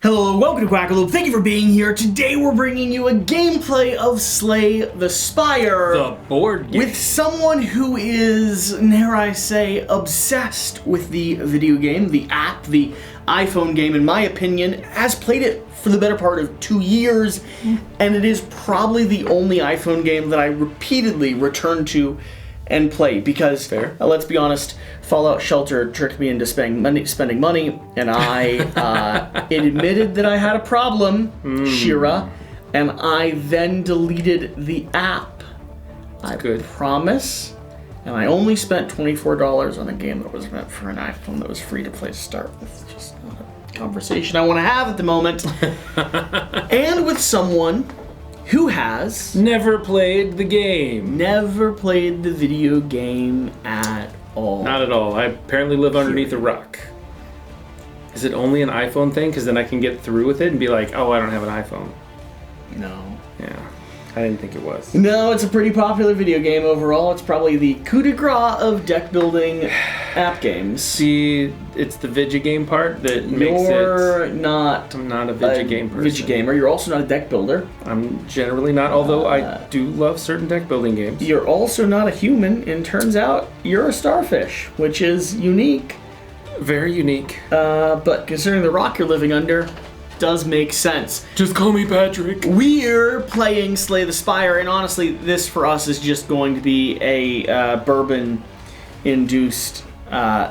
Hello, welcome to Quackalope. Thank you for being here. Today we're bringing you a gameplay of Slay the Spire. The board game. With someone who is, dare I say, obsessed with the video game, the app, the iPhone game, in my opinion, has played it for the better part of 2 years, and it is probably the only iPhone game that I repeatedly return to and play because, let's be honest, Fallout Shelter tricked me into spending money, and it admitted that I had a problem, Shira, and I then deleted the app. I promise. And I only spent $24 on a game that was meant for an iPhone that was free to play to start with. Just not a conversation I want to have at the moment. And with someone who has never played the game. Never played the video game at all. Not at all. I apparently live underneath a rock. Is it only an iPhone thing? Because then I can get through with it and be like, oh, I don't have an iPhone. No. Yeah. I didn't think it was. No, it's a pretty popular video game overall. It's probably the coup de grace of deck building app games. See, it's the video game part that makes it... I'm not a video game person. Video gamer. You're also not a deck builder. I'm generally not, although I do love certain deck building games. You're also not a human, and turns out you're a starfish, which is unique. Very unique. But considering the rock you're living under, does make sense. Just call me Patrick. We're playing Slay the Spire, and honestly, this for us is just going to be a bourbon-induced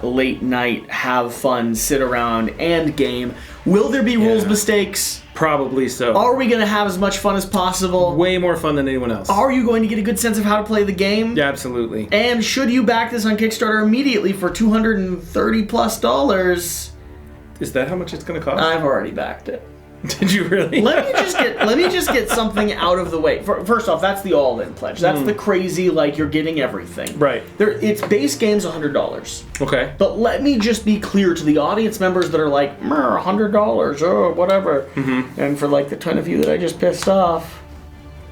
late night, have fun, sit around, and game. Will there be rules mistakes? Probably so. Are we going to have as much fun as possible? Way more fun than anyone else. Are you going to get a good sense of how to play the game? Yeah, absolutely. And should you back this on Kickstarter immediately for $230+? Is that how much it's going to cost? I've already backed it. Did you really? Let me just get something out of the way. First off, that's the all-in pledge. That's the crazy, like, you're getting everything. Right. Its base game's $100. Okay. But let me just be clear to the audience members that are like, $100, oh, whatever. Mm-hmm. And for, like, the ton of you that I just pissed off.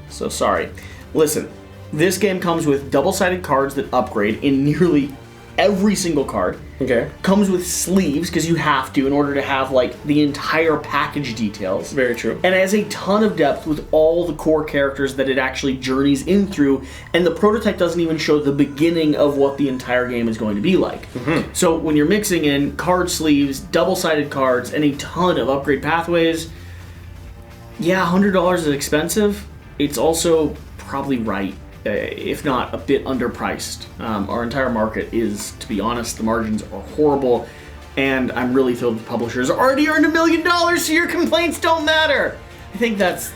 So sorry. Listen, this game comes with double-sided cards that upgrade in nearly every single card. Okay. Comes with sleeves, because you have to in order to have, like, the entire package details. Very true. And it has a ton of depth with all the core characters that it actually journeys in through, and the prototype doesn't even show the beginning of what the entire game is going to be like. Mm-hmm. So when you're mixing in card sleeves, double-sided cards, and a ton of upgrade pathways, yeah, $100 is expensive. It's also probably right. If not a bit underpriced. Our entire market is, to be honest, the margins are horrible, and I'm really thrilled the publishers already earned $1 million, so your complaints don't matter. I think that's...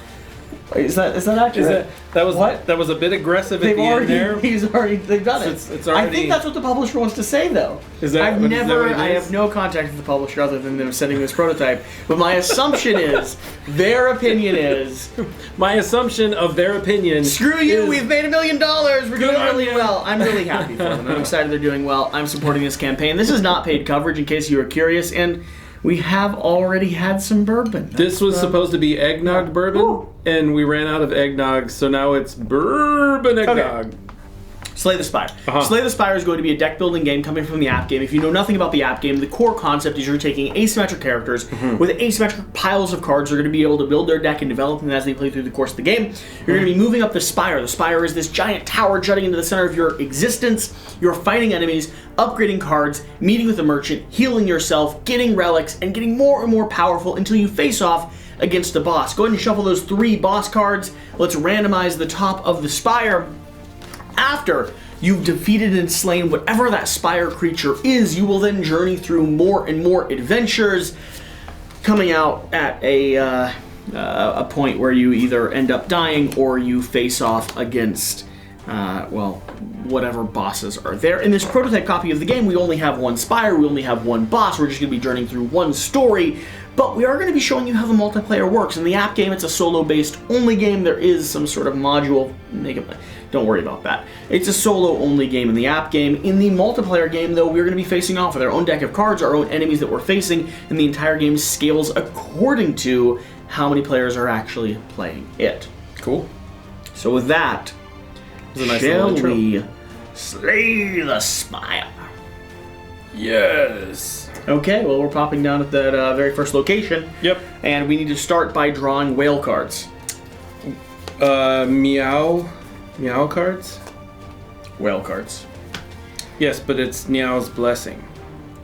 Is that accurate? That was a bit aggressive at the end there. They've done it. It's already, I think that's what the publisher wants to say, though. I have no contact with the publisher other than them sending this prototype. But my assumption is, their opinion is... My assumption of their opinion Screw you, we've made $1 million, we're doing really well. I'm really happy for them. I'm excited they're doing well. I'm supporting this campaign. This is not paid coverage, in case you were curious, and we have already had some bourbon. This was supposed to be eggnog bourbon, and we ran out of eggnog, so now it's bourbon eggnog. Okay. Slay the Spire. Slay the Spire is going to be a deck-building game coming from the app game. If you know nothing about the app game, the core concept is you're taking asymmetric characters with asymmetric piles of cards. They're going to be able to build their deck and develop them as they play through the course of the game. You're going to be moving up the Spire. The Spire is this giant tower jutting into the center of your existence. You're fighting enemies, upgrading cards, meeting with a merchant, healing yourself, getting relics, and getting more and more powerful until you face off against the boss. Go ahead and shuffle those 3 boss cards. Let's randomize the top of the Spire. After you've defeated and slain whatever that Spire creature is, you will then journey through more and more adventures, coming out at a point where you either end up dying or you face off against, whatever bosses are there. In this prototype copy of the game, we only have one Spire, we only have one boss, we're just going to be journeying through one story, but we are going to be showing you how the multiplayer works. In the app game, it's a solo-based only game. There is some sort of module. Don't worry about that. It's a solo-only game in the app game. In the multiplayer game, though, we're going to be facing off with our own deck of cards, our own enemies that we're facing, and the entire game scales according to how many players are actually playing it. Cool. So with that, shall we slay the Spire? Yes. Okay, well, we're popping down at that very first location. Yep. And we need to start by drawing whale cards. Meow cards? Whale cards. Yes, but it's Meow's blessing.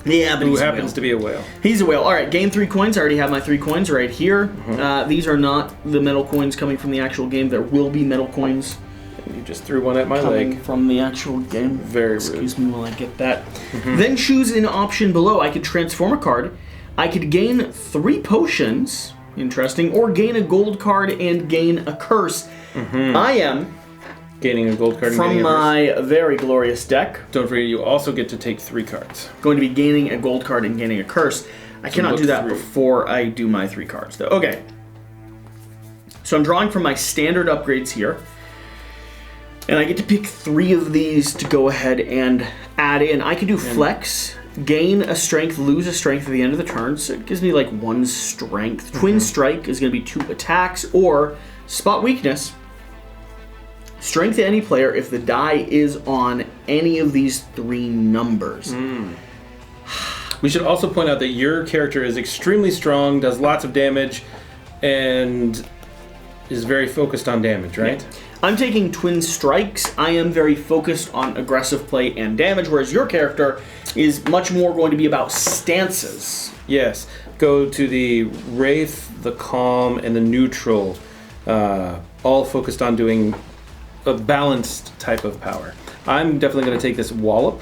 Yeah, but Who happens to be a whale. He's a whale. All right, gain 3 coins. I already have my 3 coins right here. These are not the metal coins coming from the actual game. There will be metal coins. You just threw one at my coming leg. from the actual game. Very rude. Excuse me while I get that. Then choose an option below. I could transform a card. I could gain 3 potions. Interesting. Or gain a gold card and gain a curse. I am Gaining a gold card and from gaining a curse. my very glorious deck. Don't forget, you also get to take 3 cards. Going to be gaining a gold card and gaining a curse. I cannot look do that through. before I do my 3 cards, though. Okay. So I'm drawing from my standard upgrades here. And I get to pick 3 of these to go ahead and add in. I can do flex, gain a strength, lose a strength at the end of the turn. So it gives me like 1 strength. Twin strike is going to be 2 attacks. Or spot weakness. Strength to any player if the die is on any of these 3 numbers. We should also point out that your character is extremely strong, does lots of damage, and is very focused on damage, right? Yeah. I'm taking twin strikes. I am very focused on aggressive play and damage, whereas your character is much more going to be about stances. Yes. Go to the Wraith, the Calm, and the Neutral, all focused on doing a balanced type of power. I'm definitely going to take this Wallop,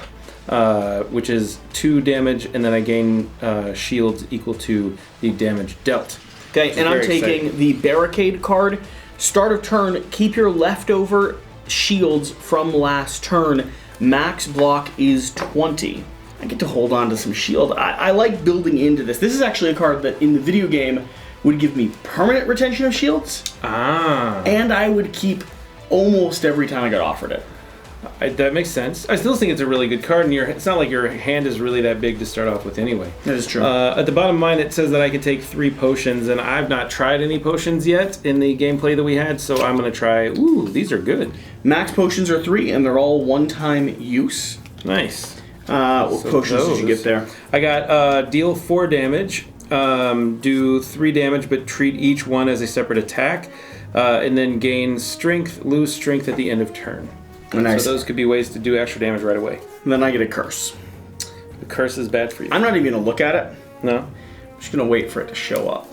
which is 2 damage, and then I gain shields equal to the damage dealt. Okay, and I'm taking the Barricade card. Start of turn, keep your leftover shields from last turn. Max block is 20. I get to hold on to some shield. I like building into this. This is actually a card that in the video game would give me permanent retention of shields. And I would keep almost every time I got offered it. That makes sense. I still think it's a really good card, and it's not like your hand is really that big to start off with anyway. That is true. At the bottom of mine, it says that I can take 3 potions, and I've not tried any potions yet in the gameplay that we had, so I'm going to try... Ooh, these are good. Max potions are 3, and they're all one-time use. Nice. What potions did you get there? I got deal 4 damage, do 3 damage, but treat each one as a separate attack, and then gain strength, lose strength at the end of turn. Nice. So those could be ways to do extra damage right away. And then I get a curse. The curse is bad for you. I'm not even going to look at it. No? I'm just going to wait for it to show up.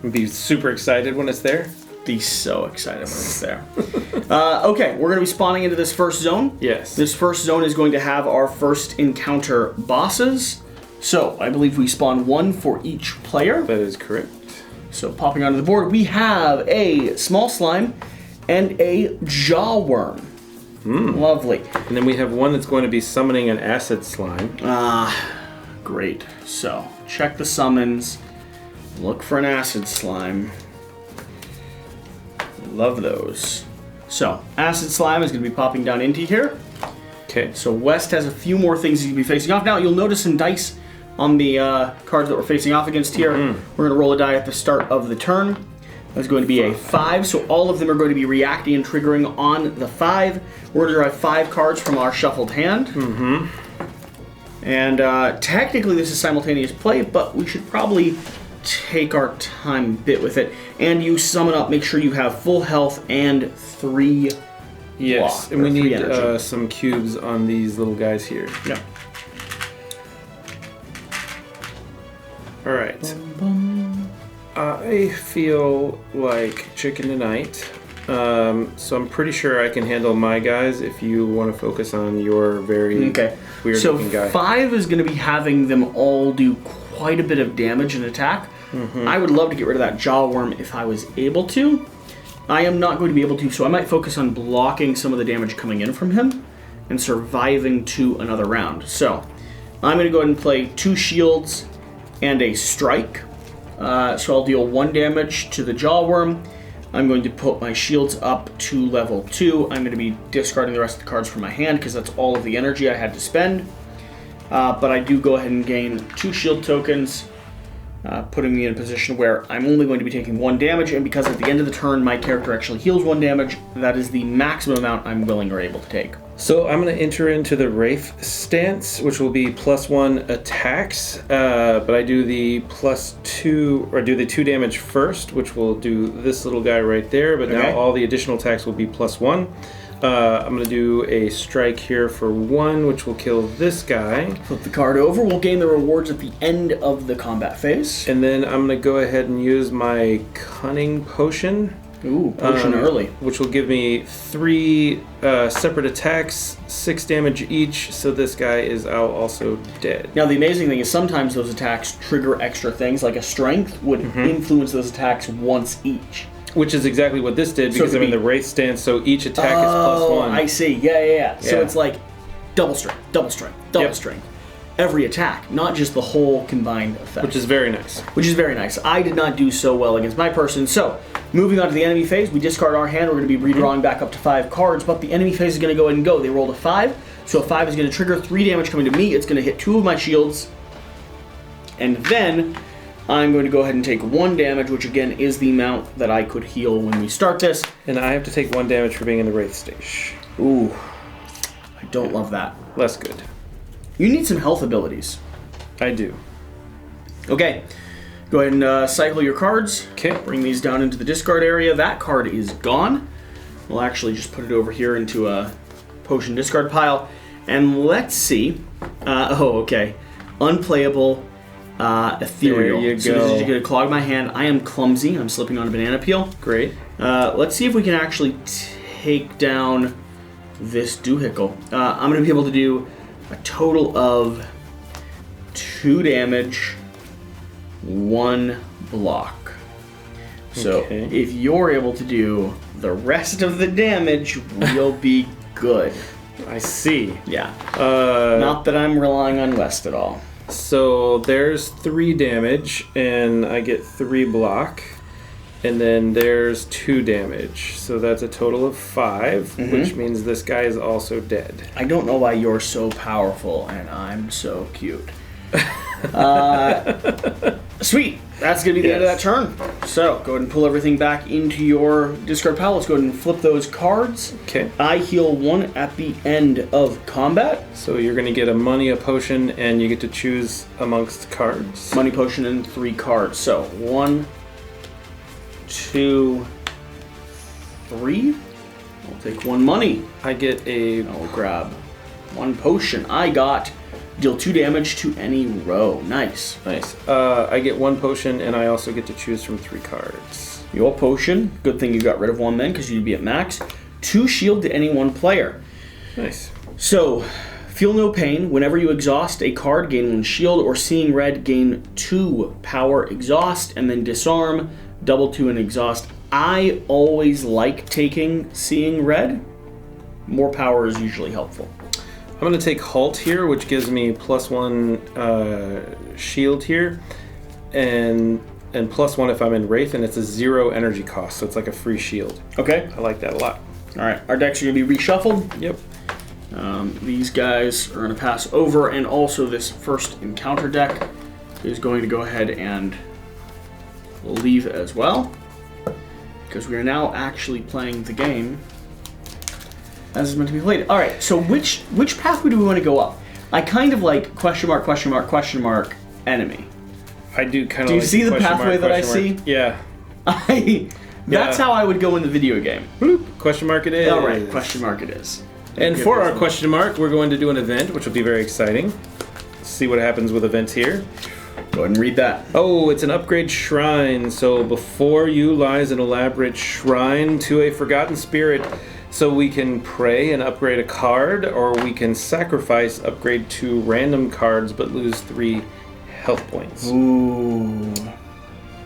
Be super excited when it's there. Be so excited when it's there. Okay, we're going to be spawning into this first zone. Yes. This first zone is going to have our first encounter bosses. So, I believe we spawn 1 for each player. That is correct. So, popping onto the board, we have a small slime and a jawworm. Lovely. And then we have one that's going to be summoning an acid slime. Great. So, check the summons. Look for an acid slime. Love those. So, acid slime is going to be popping down into here. Okay. So, West has a few more things he's going to be facing off. Now, you'll notice some dice on the cards that we're facing off against here. We're going to roll a die at the start of the turn. That's going to be a 5, so all of them are going to be reacting and triggering on the 5. We're going to draw 5 cards from our shuffled hand. And technically this is simultaneous play, but we should probably take our time a bit with it. And you summon up, make sure you have full health and 3 Yes, block, and we or 3 need energy. some cubes on these little guys here. Yeah. All right. I feel like chicken tonight, so I'm pretty sure I can handle my guys if you want to focus on your very weird looking guy. So 5 is going to be having them all do quite a bit of damage and attack. I would love to get rid of that jawworm if I was able to. I am not going to be able to, so I might focus on blocking some of the damage coming in from him and surviving to another round. So I'm going to go ahead and play 2 shields and a strike. So I'll deal 1 damage to the jawworm. I'm going to put my shields up to level 2. I'm going to be discarding the rest of the cards from my hand because that's all of the energy I had to spend. But I do go ahead and gain 2 shield tokens, putting me in a position where I'm only going to be taking 1 damage, and because at the end of the turn my character actually heals 1 damage, that is the maximum amount I'm willing or able to take. So I'm going to enter into the Wraith stance, which will be +1 attacks, but I do the +2, or do the 2 damage first, which will do this little guy right there, but now all the additional attacks will be +1. I'm going to do a strike here for 1, which will kill this guy. Flip the card over. We'll gain the rewards at the end of the combat phase. And then I'm going to go ahead and use my Cunning Potion. Ooh, potion early. Which will give me 3 separate attacks, 6 damage each, so this guy is out also dead. Now the amazing thing is sometimes those attacks trigger extra things, like a strength would influence those attacks once each. Which is exactly what this did, because I'm in the Wraith stance, so each attack is +1. I see. Yeah. So it's like double strength, double strength, double strength. Every attack, not just the whole combined effect. Which is very nice. I did not do so well against my person. So, moving on to the enemy phase, we discard our hand. We're going to be redrawing back up to 5 cards, but the enemy phase is going to go ahead and go. They rolled a 5, so a 5 is going to trigger 3 damage coming to me. It's going to hit 2 of my shields, and then I'm going to go ahead and take 1 damage, which again is the amount that I could heal when we start this. And I have to take 1 damage for being in the Wraith stage. Ooh, I don't love that. Less good. You need some health abilities. I do. Okay, go ahead and cycle your cards. Okay. Bring these down into the discard area. That card is gone. We'll actually just put it over here into a potion discard pile. And let's see. Okay. Unplayable ethereal. There you so go. this is going to clog my hand. I am clumsy. I'm slipping on a banana peel. Great. Let's see if we can actually take down this doohickle. I'm going to be able to do a total of 2 damage, 1 block. So if you're able to do the rest of the damage, we'll be good. I see. Yeah. Not that I'm relying on West at all. So there's 3 damage, and I get 3 block. And then there's 2 damage. So that's a total of 5, which means this guy is also dead. I don't know why you're so powerful and I'm so cute. Sweet. That's going to be the end of that turn. So go ahead and pull everything back into your discard pile. Let's go ahead and flip those cards. Okay. I heal 1 at the end of combat. So you're going to get a money, a potion, and you get to choose amongst cards. Money, potion, and 3 cards. So 1, 2, 3. I'll take 1 money. I get a... I'll grab 1 potion. I got deal 2 damage to any row. Nice. Nice. I get 1 potion, and I also get to choose from 3 cards. Your potion. Good thing you got rid of 1 then, because you'd be at max. 2 shield to any 1 player. Nice. So, feel no pain. Whenever you exhaust a card, gain 1 shield, or seeing red, gain 2 power exhaust, and then disarm. Double 2 and exhaust. I always like taking seeing red. More power is usually helpful. I'm going to take halt here, which gives me +1 shield here, and +1 if I'm in Wraith, and it's a 0 energy cost, so it's like a free shield. Okay. I like that a lot. All right, our decks are going to be reshuffled. Yep. These guys are going to pass over, and also this first encounter deck is going to go ahead and leave as well, because we are now actually playing the game as is meant to be played. All right, so which pathway do we want to go up? I kind of like question mark, enemy. I do kind of. Do you like see the question pathway mark, that I question see? mark. Yeah. That's how I would go in the video game. Bloop. Question mark it is. All right, question mark it is. And for our question mark, we're going to do an event, which will be very exciting. Let's see what happens with events here. Go ahead and read that. Oh, it's an upgrade shrine. So before you lies an elaborate shrine to a forgotten spirit. So we can pray and upgrade a card, or we can sacrifice, upgrade 2 random cards, but lose 3 health points. Ooh.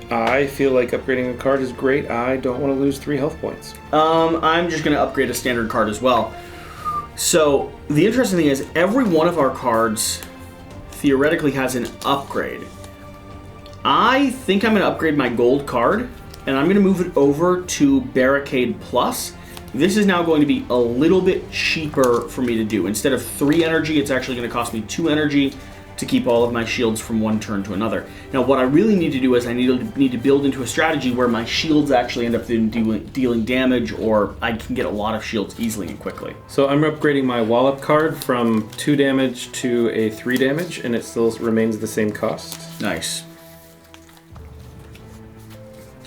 I feel like upgrading a card is great. I don't want to lose 3 health points. I'm just going to upgrade a standard card as well. So the interesting thing is every one of our cards theoretically has an upgrade. I think I'm going to upgrade my gold card, and I'm going to move it over to Barricade Plus. This is now going to be a little bit cheaper for me to do. Instead of 3 energy, it's actually going to cost me 2 energy. to keep all of my shields from one turn to another. Now, what I really need to do is I need to build into a strategy where my shields actually end up dealing damage, or I can get a lot of shields easily and quickly. So I'm upgrading my Wallop card from 2 damage to a 3 damage, and it still remains the same cost. Nice.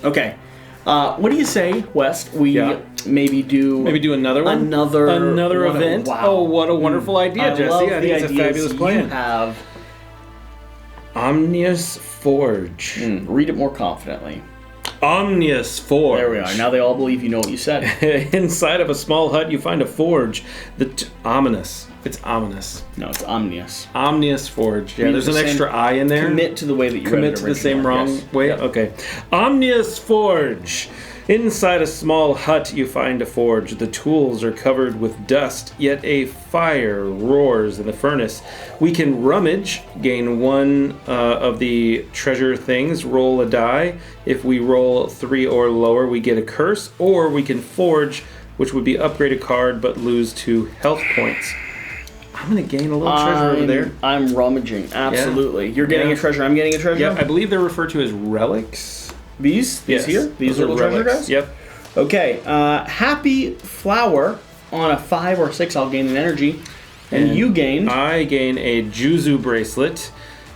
Okay. What do you say, West? We maybe do another one? Another event? Wow. Oh, what a wonderful idea, Jesse. I think it's a fabulous plan. You have Omnius Forge. Read it more confidently. Omnius Forge. There we are. Now they all believe you know what you said. Inside of a small hut, you find a forge. Ominous. It's ominous. No, it's Omnius. Omnius Forge. Yeah, there's an extra I in there. Commit to the way that you Commit to the same wrong way? Yep. Okay. Omnius Forge. Inside a small hut, you find a forge. The tools are covered with dust, yet a fire roars in the furnace. We can rummage, gain 1 of the treasure things, roll a die. If we roll 3 or lower, we get a curse, or we can forge, which would be upgrade a card but lose 2 health points. I'm going to gain a little treasure over there. I'm rummaging, absolutely. Yeah. You're getting a treasure, I'm getting a treasure? Yeah, I believe they're referred to as relics. These here? These little treasure guys? Yep. Okay, Happy Flower. On a 5 or 6, I'll gain an energy. And you gain... I gain a Juzu bracelet.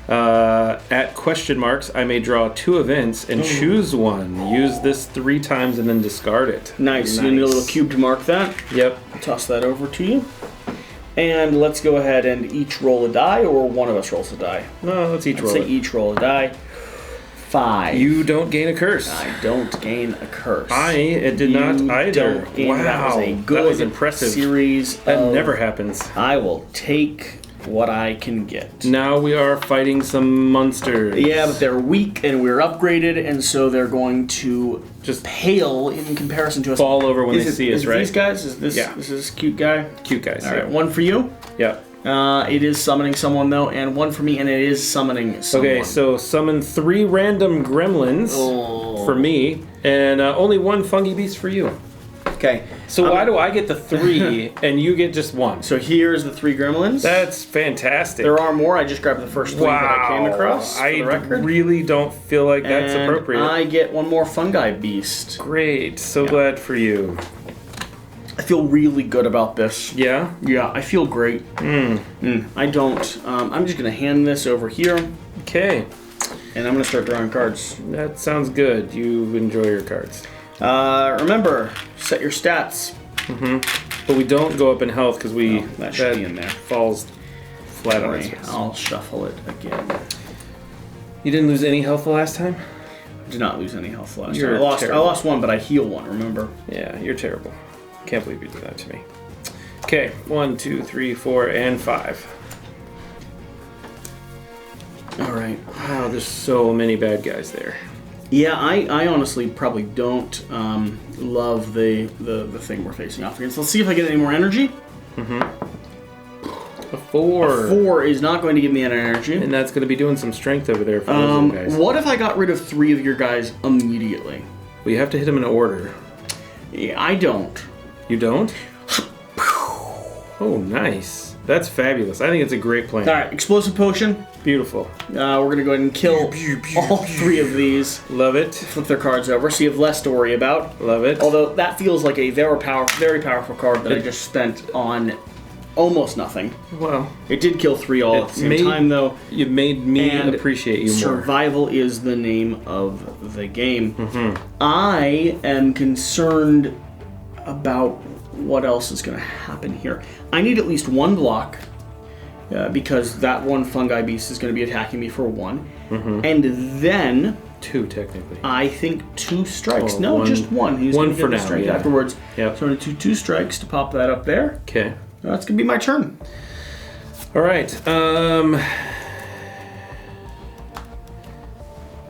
At question marks, I may draw 2 events and choose one. Use this 3 times and then discard it. Nice. You need a little cube to mark that. Yep. I'll toss that over to you. And let's go ahead and each roll a die, or one of us rolls a die. No, let's each roll it. Each roll a die. 5. You don't gain a curse. I don't gain a curse. I did not either. Don't gain, wow, that was a good that was impressive. Series. That never happens. I will take what I can get. Now we are fighting some monsters. Yeah, but they're weak and we're upgraded, and so they're going to just pale in comparison to us. Fall over when they see us, right? These guys? Is this cute guy? Cute guys. All right, one for you. Yeah. It is summoning someone, though, and one for me, and it is summoning someone. Okay, so summon 3 random gremlins for me, and only 1 fungi beast for you. Okay. So why do I get the 3 and you get just 1? So here's the 3 gremlins. That's fantastic. There are more. I just grabbed the first 3 that I came across. I really don't feel like that's appropriate. I get 1 more fungi beast. Great. So glad for you. I feel really good about this. Yeah? Yeah, I feel great. I don't. I'm just going to hand this over here. Okay. And I'm going to start drawing cards. That sounds good. You enjoy your cards. Remember, set your stats. But we don't go up in health because that should be in there. Falls flat on its face. I'll shuffle it again. You didn't lose any health the last time? I did not lose any health last time. I lost 1, but I heal 1, remember? Yeah, you're terrible. Can't believe you did that to me. Okay, 1, 2, 3, 4, and 5. Alright. Wow, there's so many bad guys there. Yeah, I honestly probably don't love the thing we're facing off against. Let's see if I get any more energy. A 4. A 4 is not going to give me any energy. And that's going to be doing some strength over there for those little guys. What if I got rid of 3 of your guys immediately? Well, you have to hit them in order. Yeah, I don't. You don't? Oh, nice. That's fabulous. I think it's a great plan. Alright, explosive potion. Beautiful. We're going to go ahead and kill all 3 of these. Love it. Flip their cards over so you have less to worry about. Love it. Although that feels like a very powerful card that I just spent on almost nothing. Well, it did kill 3 all at the same time, though. You made me appreciate you more. Survival is the name of the game. I am concerned about what else is going to happen here. I need at least 1 block because that 1 fungi beast is going to be attacking me for 1. And then 2 technically. I think 2 strikes. Just 1. He's 1 going to for get now. a strike afterwards. Yep. So I'm going to do 2 strikes to pop that up there. Okay. That's going to be my turn. All right.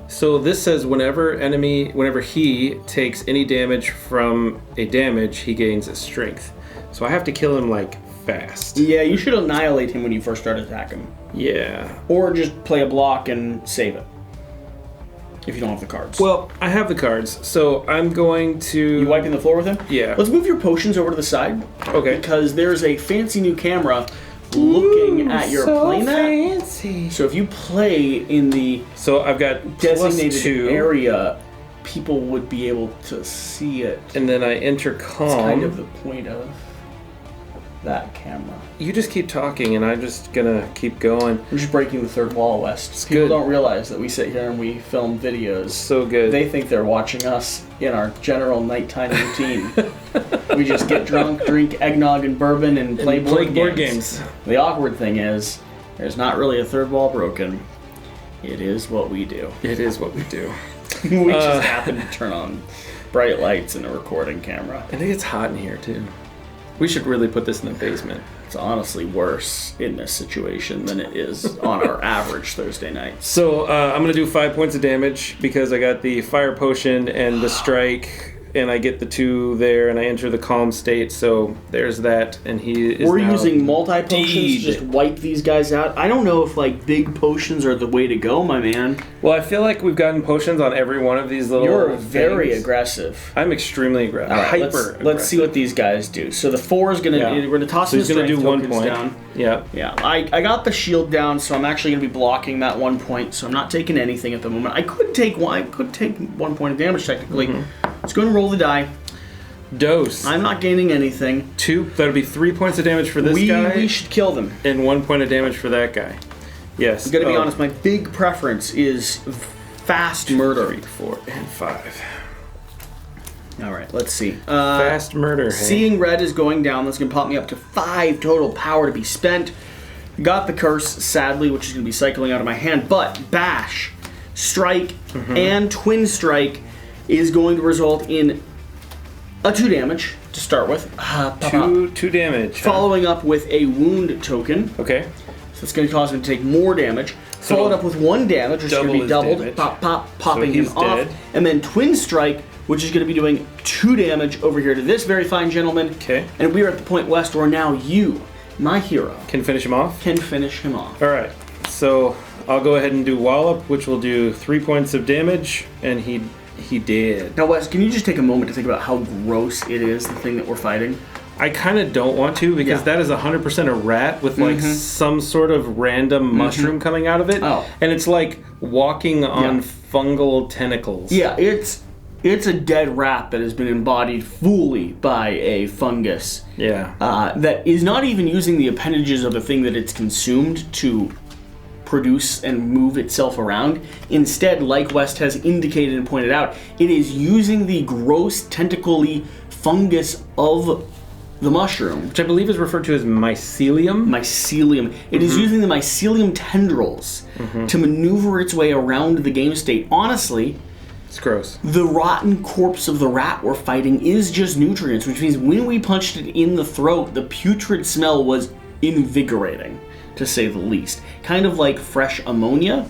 So this says whenever he takes any damage from a damage, he gains a strength. So I have to kill him like fast. Yeah, you should annihilate him when you first start attacking him. Yeah. Or just play a block and save it. If you don't have the cards. Well, I have the cards, so I'm going to... You wiping the floor with him? Yeah. Let's move your potions over to the side. Okay. Because there's a fancy new camera looking at your playmat. Fancy. So if you play in the So I've got designated +2, area, people would be able to see it. and then I enter calm. It's kind of the point of that camera. You just keep talking, and I'm just gonna keep going. We're just breaking the third wall, West. People don't realize that we sit here and we film videos. So good. They think they're watching us in our general nighttime routine. We just get drunk, drink eggnog and bourbon, and play board games. The awkward thing is, there's not really a third wall broken. It is what we do. It is what we do. We just happen to turn on bright lights and a recording camera. I think it's hot in here, too. We should really put this in the basement. It's honestly worse in this situation than it is on our average Thursday nights. So I'm going to do 5 points of damage because I got the fire potion and the strike, and I get the 2 there, and I enter the calm state. So there's that, and he is We're now using multi-potions to deed. just wipe these guys out. I don't know if, like, big potions are the way to go, my man. Well, I feel like we've gotten potions on every one of these little You're very things. aggressive. I'm extremely aggressive. All right, Hyper let's see what these guys do. So the 4 is going to... Yeah. We're going to toss So the he's going to strength do 1 tokens point. down. Yeah. Yeah, I got the shield down, so I'm actually going to be blocking that 1 point, so I'm not taking anything at the moment. I could take 1 point of damage, technically. Let's go and roll the die. Dose. I'm not gaining anything. 2. That'll be 3 points of damage for this guy. We should kill them. And 1 point of damage for that guy. Yes. I'm going to be honest, my big preference is fast murder. 3, 4, and 5. All right, let's see. Fast murder. Hey? Seeing red is going down. That's going to pop me up to 5 total power to be spent. Got the curse, sadly, which is going to be cycling out of my hand. But bash, strike, and twin strike is going to result in a 2 damage to start with. 2 damage. Following up with a wound token. Okay. So it's going to cause him to take more damage. So Followed up with 1 damage, which is going to be his doubled. damage. Popping he's him off. dead. And then twin strike, which is going to be doing 2 damage over here to this very fine gentleman. Okay. And we are at the point, West, where now you, my hero, Can finish him off? can finish him off. All right. So I'll go ahead and do Wallop, which will do 3 points of damage, and he did. Now, Wes, can you just take a moment to think about how gross it is, the thing that we're fighting? I kind of don't want to because that is 100% a rat with like some sort of random mushroom coming out of it. Oh. And it's like walking on fungal tentacles. Yeah, it's a dead rat that has been embodied fully by a fungus. Yeah. That is not even using the appendages of the thing that it's consumed to produce and move itself around. Instead, like West has indicated and pointed out, it is using the gross tentacly fungus of the mushroom. Which I believe is referred to as mycelium. Mycelium. It is using the mycelium tendrils to maneuver its way around the game state. Honestly, It's gross. the rotten corpse of the rat we're fighting is just nutrients, which means when we punched it in the throat, the putrid smell was invigorating, to say the least. Kind of like fresh ammonia.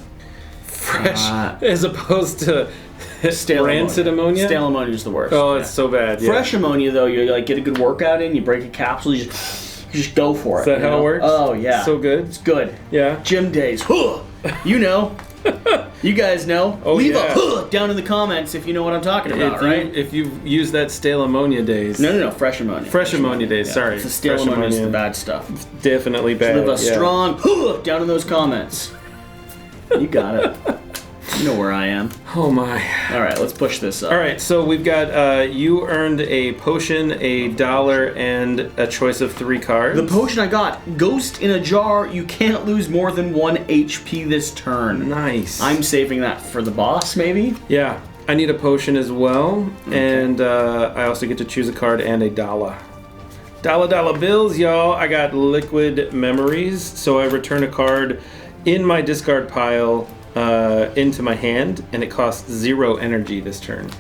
Fresh as opposed to Stale rancid ammonia. Stale ammonia is the worst. Oh, it's so bad. Yeah. Fresh ammonia, though, you like get a good workout in, you break a capsule, you just go for it. Is that you how know? it works? Oh, yeah. So good. It's good. Yeah. Gym days. Huh. You know. You guys know. Oh, Leave yeah. a huh down in the comments if you know what I'm talking about, right? If you've used that stale ammonia days. No, fresh ammonia. Fresh ammonia days, Yeah. sorry. It's the stale Fresh ammonia is the ammonia. bad stuff. Definitely bad. Leave a yeah. strong huh down in those comments. You got it. You know where I am. Oh my. All right, let's push this up. All right, so we've got you earned a potion, $1, and a choice of 3 cards. The potion I got, Ghost in a Jar. You can't lose more than 1 HP this turn. Nice. I'm saving that for the boss, maybe? Yeah, I need a potion as well, and I also get to choose a card and $1. Dollar bills, y'all. I got Liquid Memories, so I return a card in my discard pile into my hand, and it costs 0 energy this turn.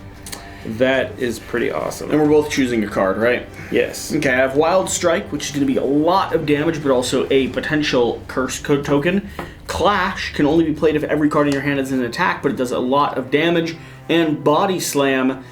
That is pretty awesome. And we're both choosing a card, right? Yes. Okay, I have Wild Strike, which is going to be a lot of damage, but also a potential curse code token. Clash can only be played if every card in your hand is an attack, but it does a lot of damage. And Body Slam,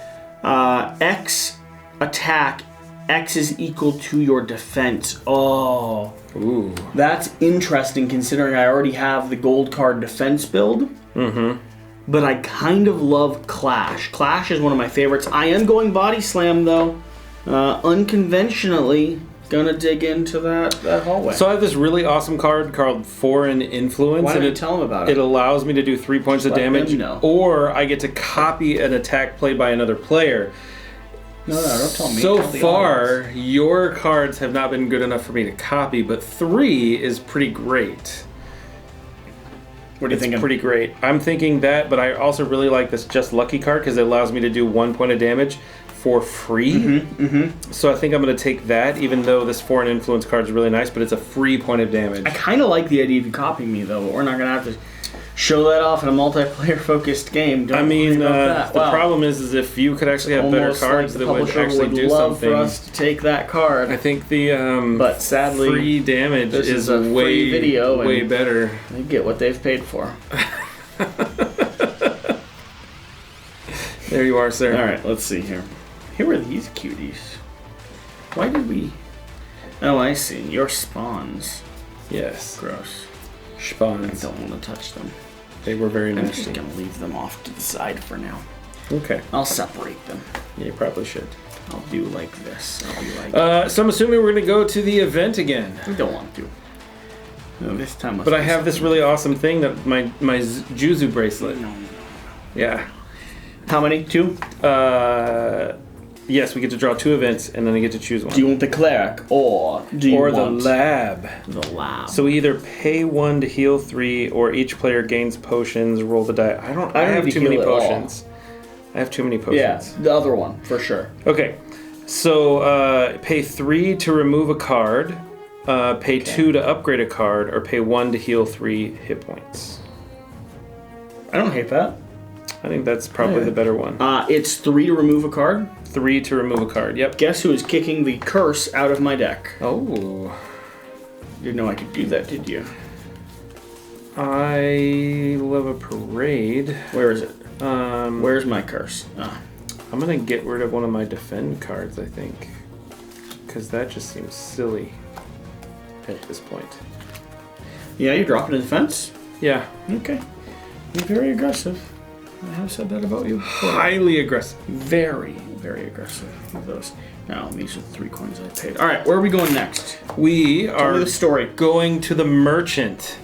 X attack, X is equal to your defense. Oh. Ooh. That's interesting considering I already have the gold card defense build. But I kind of love Clash. Clash is one of my favorites. I am going Body Slam though. Unconventionally, gonna dig into that hallway. So I have this really awesome card called Foreign Influence. Why don't you tell them about it? It allows me to do 3 points of damage, or I get to copy an attack played by another player. No, don't tell me. So far, your cards have not been good enough for me to copy, but 3 is pretty great. What do you think? It's pretty great. I'm thinking that, but I also really like this Just Lucky card because it allows me to do 1 point of damage for free. So I think I'm going to take that, even though this Foreign Influence card is really nice, but it's a free point of damage. I kind of like the idea of you copying me, though, but we're not going to have to show that off in a multiplayer-focused game. The problem is if you could actually have better cards that would actually do something. For us to take that card. I think the but sadly, free damage is way better. They get what they've paid for. There you are, sir. All right, let's see here. Here are these cuties. Why did we... Oh, I see. Your spawns. Yes. Gross. Spawns. I don't want to touch them. They were very I'm nasty. just going to leave them off to the side for now. Okay. I'll separate them. Yeah, you probably should. I'll do like this. I'll be like... So I'm assuming we're going to go to the event again. I don't want to. No, this time... But I have this really awesome thing, that my Juzu bracelet. No. Yeah. How many? 2? Yes, we get to draw 2 events, and then I get to choose one. Do you want the cleric, or do you want... the lab. The lab. So we either pay 1 to heal 3, or each player gains potions, roll the die. I have too many potions. I have too many potions. Yeah, the other one, for sure. Okay, so pay 3 to remove a card, pay 2 to upgrade a card, or pay 1 to heal 3 hit points. I don't hate that. I think that's probably the better one. It's 3 to remove a card. 3 to remove a card, yep. Guess who is kicking the curse out of my deck? Oh. Didn't know I could do that, did you? I love a parade. Where is it? Where's my curse? I'm going to get rid of one of my defend cards, I think. Because that just seems silly at this point. Yeah, you're dropping a defense? Yeah. Okay. You're very aggressive. I have said that about you before. Highly aggressive. Very, very aggressive with those. Now, these are the 3 coins I paid. All right, where are we going next? We Tell me the story. Going to the merchant.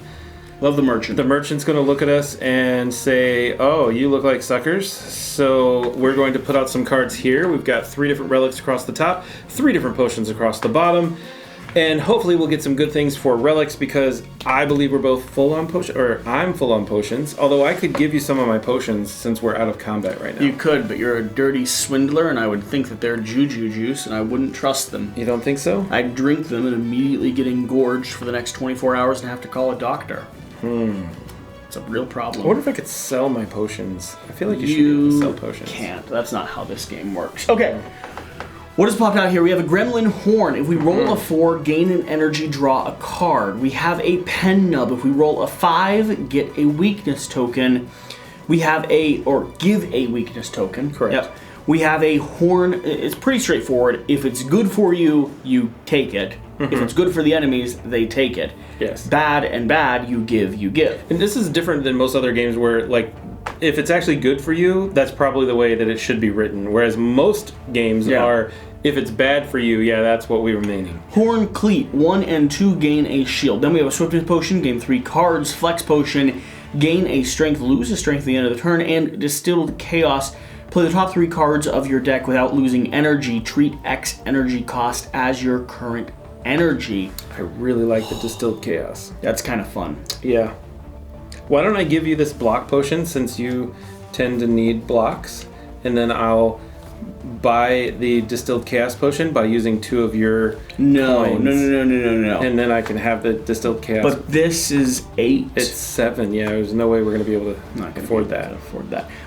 Love the merchant. The merchant's going to look at us and say, oh, you look like suckers. So we're going to put out some cards here. We've got 3 different relics across the top, 3 different potions across the bottom. And hopefully we'll get some good things for relics because I believe we're both full on potions, or I'm full on potions. Although I could give you some of my potions since we're out of combat right now. You could, but you're a dirty swindler, and I would think that they're juju juice, and I wouldn't trust them. You don't think so? I'd drink them and immediately get engorged for the next 24 hours and have to call a doctor. It's a real problem. I wonder if I could sell my potions. I feel like you should be able to sell potions. You can't. That's not how this game works. Okay. What has popped out here? We have a Gremlin Horn. If we roll a 4, gain an energy, draw a card. We have a Pen Nub. If we roll a 5, get a weakness token. We have give a weakness token. Correct. Yep. We have a Horn. It's pretty straightforward. If it's good for you, you take it. If it's good for the enemies, they take it. Yes. Bad, you give. And this is different than most other games where, like, if it's actually good for you, that's probably the way that it should be written. Whereas most games are, if it's bad for you, that's what we were meaning. Horn Cleat, 1 and 2 gain a shield. Then we have a Swiftness Potion, gain 3 cards. Flex Potion, gain a strength, lose a strength at the end of the turn. And Distilled Chaos, play the top 3 cards of your deck without losing energy. Treat X energy cost as your current energy. I really like the Distilled Chaos. That's kind of fun. Yeah. Why don't I give you this block potion since you tend to need blocks, and then I'll buy the Distilled Chaos potion by using 2 of your coins. No. And then I can have the Distilled Chaos. But this is 8. It's 7. Yeah, there's no way we're going to be able to afford that.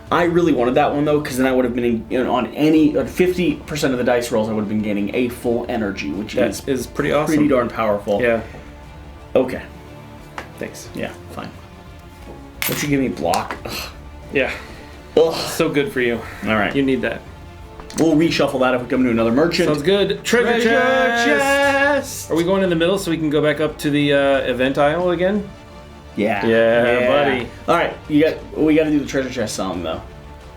I really wanted that one though, because then I would have been on 50% of the dice rolls. I would have been gaining a full energy, which is pretty awesome. Pretty darn powerful. Yeah. Okay. Thanks. Yeah. Fine. Don't you give me block? Ugh. Yeah. Ugh. So good for you. All right. You need that. We'll reshuffle that if we come to another merchant. Sounds good. Treasure chest! Are we going in the middle so we can go back up to the event aisle again? Yeah, buddy. All right, we got to do the treasure chest song though.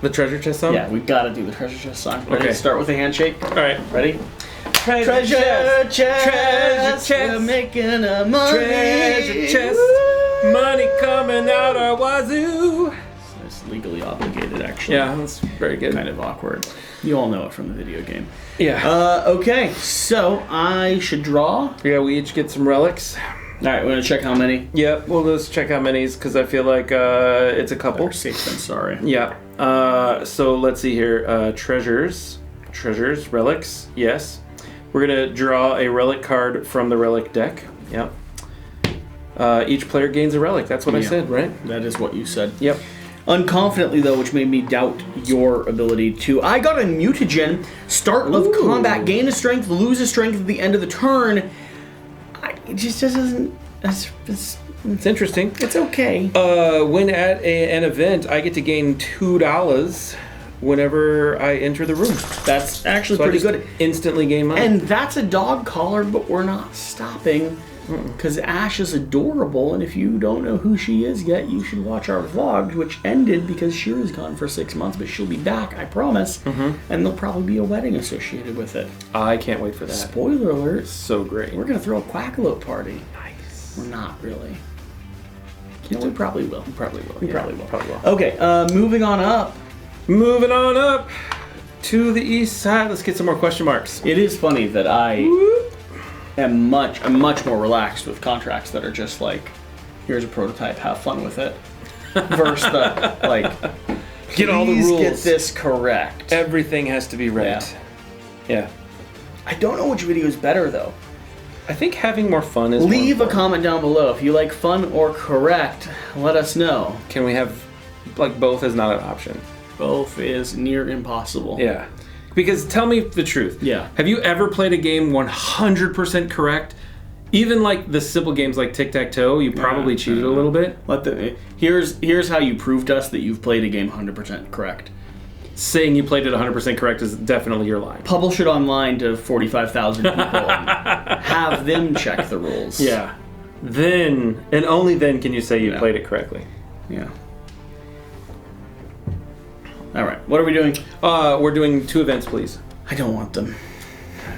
The treasure chest song? Yeah, we got to do the treasure chest song. Ready Okay. to start with a handshake? All right. Ready? Treasure chest. We're making a money. Treasure chest. Money coming out our wazoo. It's legally obligated, actually. Yeah, that's very good. Kind of awkward. You all know it from the video game. Yeah. Okay, so I should draw. Yeah, we each get some relics. All right, we're gonna check how many. Yep, we'll just check how many's because I feel like it's a couple. Better safe than sorry. Yeah. So let's see here. Treasures, relics. Yes. We're gonna draw a relic card from the relic deck. Yep. Each player gains a relic. That's what I said, right? That is what you said. Yep. Unconfidently, though, which made me doubt your ability to. I got a mutagen. Start of combat. Gain a strength, lose a strength at the end of the turn. It just doesn't. It's interesting. It's okay. When at an event, I get to gain $2 whenever I enter the room. That's actually pretty good. Instantly gain money. And that's a dog collar, but we're not stopping. Because Ash is adorable, and if you don't know who she is yet, you should watch our vlog, which ended because Shira's gone for 6 months, but she'll be back, I promise. And there'll probably be a wedding associated with it. I can't wait for that. Spoiler alert. So great. We're going to throw a Quackalope party. Nice. We're not really. You know, we probably will. We probably will. We probably will. Probably will. Okay, moving on up. Moving on up to the east side. Let's get some more question marks. It is funny that I'm much more relaxed with contracts that are just like, here's a prototype, have fun with it, versus the like, get all the rules, get this correct. Everything has to be right. Yeah. I don't know which video is better though. I think having more fun is. Leave a comment down below if you like fun or correct. Let us know. Can we have like both as not an option? Both is near impossible. Yeah. Because tell me the truth. Yeah. Have you ever played a game 100% correct? Even like the simple games like tic-tac-toe, you probably cheated a little bit. Here's how you prove to us that you've played a game 100% correct. Saying you played it 100% correct is definitely your line. Publish it online to 45,000 people and have them check the rules. Yeah. Then, and only then can you say you played it correctly. Yeah. All right, what are we doing? We're doing 2 events, please. I don't want them.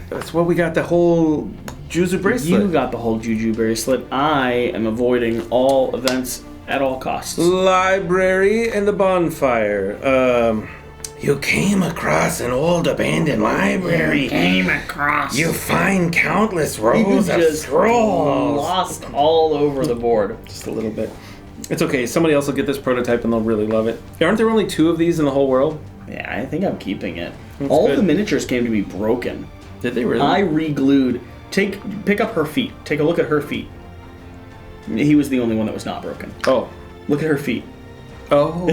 That's what we got the whole Juju bracelet. You got the whole Juju bracelet. I am avoiding all events at all costs. Library and the bonfire. You came across an old abandoned library. You find countless rows of scrolls. Lost all over the board. Just a little bit. It's okay. Somebody else will get this prototype and they'll really love it. Aren't there only 2 of these in the whole world? Yeah, I think I'm keeping it. That's all good. the miniatures came to be broken. Did they really? I re-glued. Pick up her feet. Take a look at her feet. He was the only one that was not broken. Oh. Look at her feet. Oh.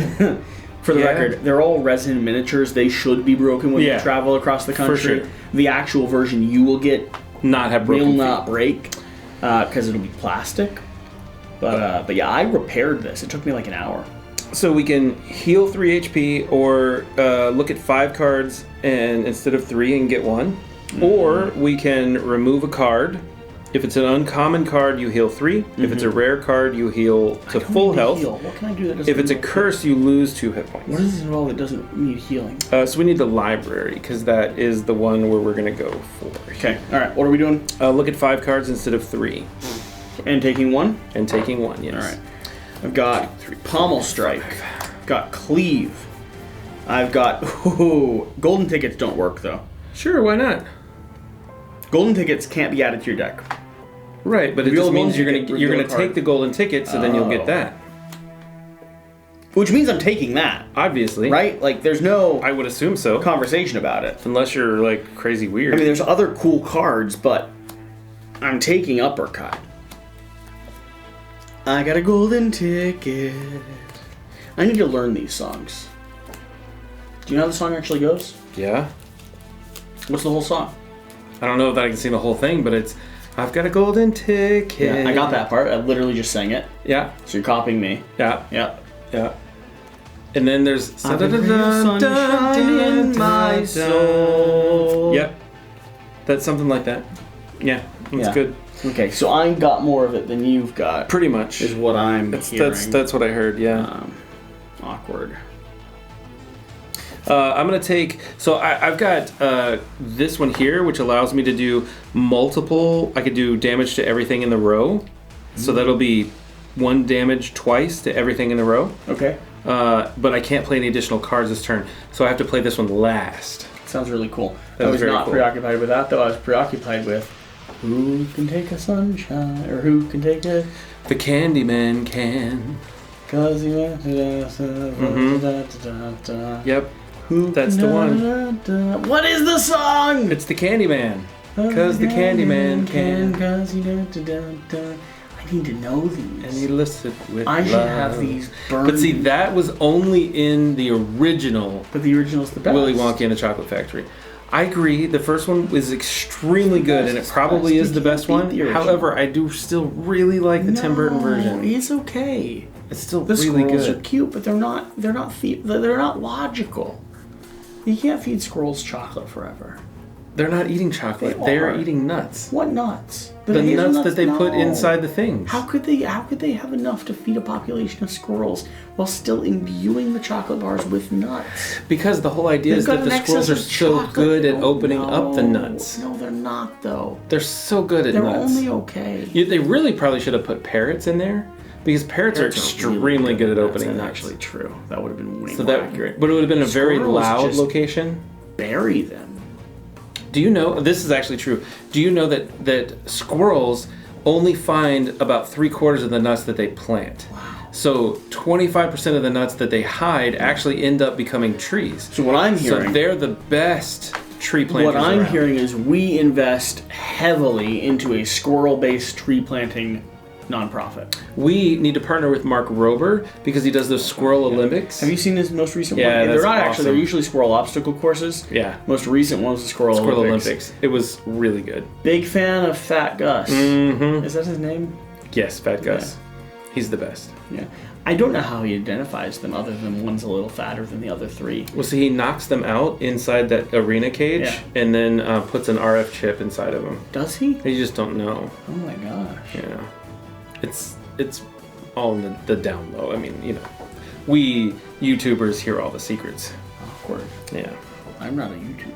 For the record, they're all resin miniatures. They should be broken when you travel across the country. For sure. The actual version you will get not have broken will feet. not break because it'll be plastic. But yeah, I repaired this. It took me like an hour. So we can heal 3 HP or look at 5 cards and instead of 3 and get 1. Or we can remove a card. If it's an uncommon card, you heal 3. If it's a rare card, you heal to full health. What can I do that doesn't If it's a curse, you lose 2 hit points. What does this involve that doesn't need healing? So we need the library because that is the one where we're going to go for. Okay, alright, what are we doing? Look at 5 cards instead of 3. And taking 1? And taking 1, yes. Alright. I've got Pommel Strike. I've got Cleave. I've got... Ooh, golden tickets don't work, though. Sure, why not? Golden tickets can't be added to your deck. Right, but it just means you're gonna take the golden ticket, so then you'll get that. Which means I'm taking that. Obviously. Right? Like, there's no... I would assume so. ...conversation about it. Unless you're, like, crazy weird. I mean, there's other cool cards, but I'm taking Uppercut. I got a golden ticket. I need to learn these songs. Do you know how the song actually goes? Yeah. What's the whole song? I don't know that I can sing the whole thing, but it's I've got a golden ticket. Yeah, I got that part. I literally just sang it. Yeah. So you're copying me. Yeah. Yeah. Yeah. And then there's sunshine in my soul. Yep. That's something like that. Yeah. That's good. Okay, so I got more of it than you've got. Pretty much. Is what I'm hearing. That's what I heard, yeah. Awkward. I'm going to take... So I've got this one here, which allows me to do multiple... I could do damage to everything in the row. So that'll be 1 damage twice to everything in the row. Okay. But I can't play any additional cards this turn. So I have to play this one last. Sounds really cool. That I was was not cool. preoccupied with that, though. I was preoccupied with who can take a sunshine, or who can take a... The Candyman can. Cause you... Yep. Who That's the one. What is the song? It's the Candyman. Cause the Candyman can. Cause you I need to know these. And he listed with I should love. have these burned. But see, that was only in the original But the original's the best. Willy Wonka and the Chocolate Factory. I agree. The first one was extremely good, and it probably is the best one. However, I do still really like the Tim Burton version. It's okay. It's still The really squirrels good. are cute, but they're not logical. You can't feed squirrels chocolate forever. They're not eating chocolate. They're eating nuts. What nuts? The nuts that they put No. inside the things. How could they have enough to feed a population of squirrels while still imbuing the chocolate bars with nuts? Because the whole idea is that the squirrels are so good at opening up the nuts. No, they're not, though. They're so good at They're nuts. only okay. They really probably should have put parrots in there, because parrots are extremely good at opening That's nuts. actually true. That would have been way So more that, accurate. but it would have been a very Squirrels loud just location. Bury them. Do you know, this is actually true, do you know that squirrels only find about 3/4 of the nuts that they plant? Wow. So 25% of the nuts that they hide actually end up becoming trees. So what I'm hearing... So they're the best tree planters What I'm around. hearing is we invest heavily into a squirrel-based tree planting nonprofit. We need to partner with Mark Rober because he does those Squirrel Olympics. Have you seen his most recent Yeah, one? that's They're not actually, awesome. they're usually squirrel obstacle courses. Yeah. Most recent one was the Squirrel Olympics. It was really good. Big fan of Fat Gus. Mm-hmm. Is that his name? Yes, Fat Gus. He's the best. Yeah. I don't know how he identifies them other than one's a little fatter than the other 3. Well, see, he knocks them out inside that arena cage and then puts an RF chip inside of them. Does he? You just don't know. Oh my gosh. Yeah. It's all in the down low. I mean, we YouTubers hear all the secrets. Awkward. Yeah. I'm not a YouTuber.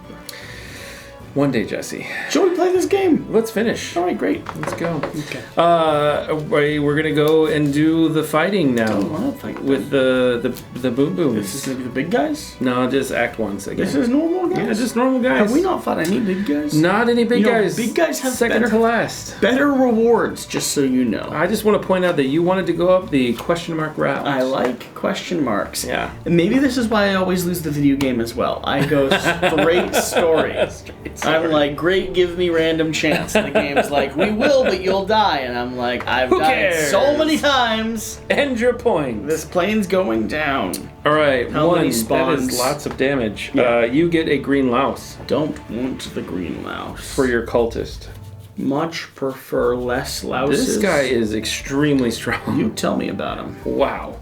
One day, Jesse. Shall we play this game? Let's finish. All right, great. Let's go. Okay. We're gonna go and do the fighting now. Don't want to fight with the boom booms. This is going to be the big guys? No, just act once again. This is normal guys? Yeah, just normal guys. Have we not fought any big guys? Not any big guys. Big guys have second to last. better rewards, just so you know. I just want to point out that you wanted to go up the question mark route. I like question marks. Yeah. And maybe this is why I always lose the video game as well. I go straight stories. I'm like, great, give me random chance. And the game's like, we will, but you'll die. And I'm like, I've Who died cares? so many times. End your point. This plane's going down. All right, How one. many That spawns? is lots of damage. Yeah. You get a green louse Don't want the green louse. for your cultist. Much prefer less louses. This guy is extremely strong. You tell me about him. Wow.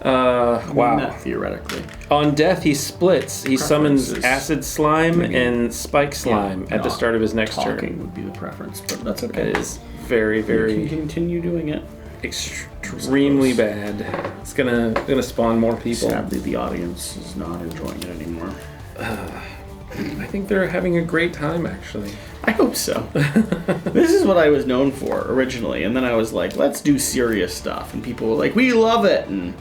Wow. Wow. Theoretically. On death, he splits. He summons Preferences. acid slime Maybe. and spike slime at the not start of his next Talking turn. would be the preference, but that's okay. It is very, You very can continue doing it. extremely bad. It's gonna spawn more people. Sadly, the audience is not enjoying it anymore. I think they're having a great time, actually. I hope so. This is what I was known for originally, and then I was like, let's do serious stuff, and people were like, we love it, and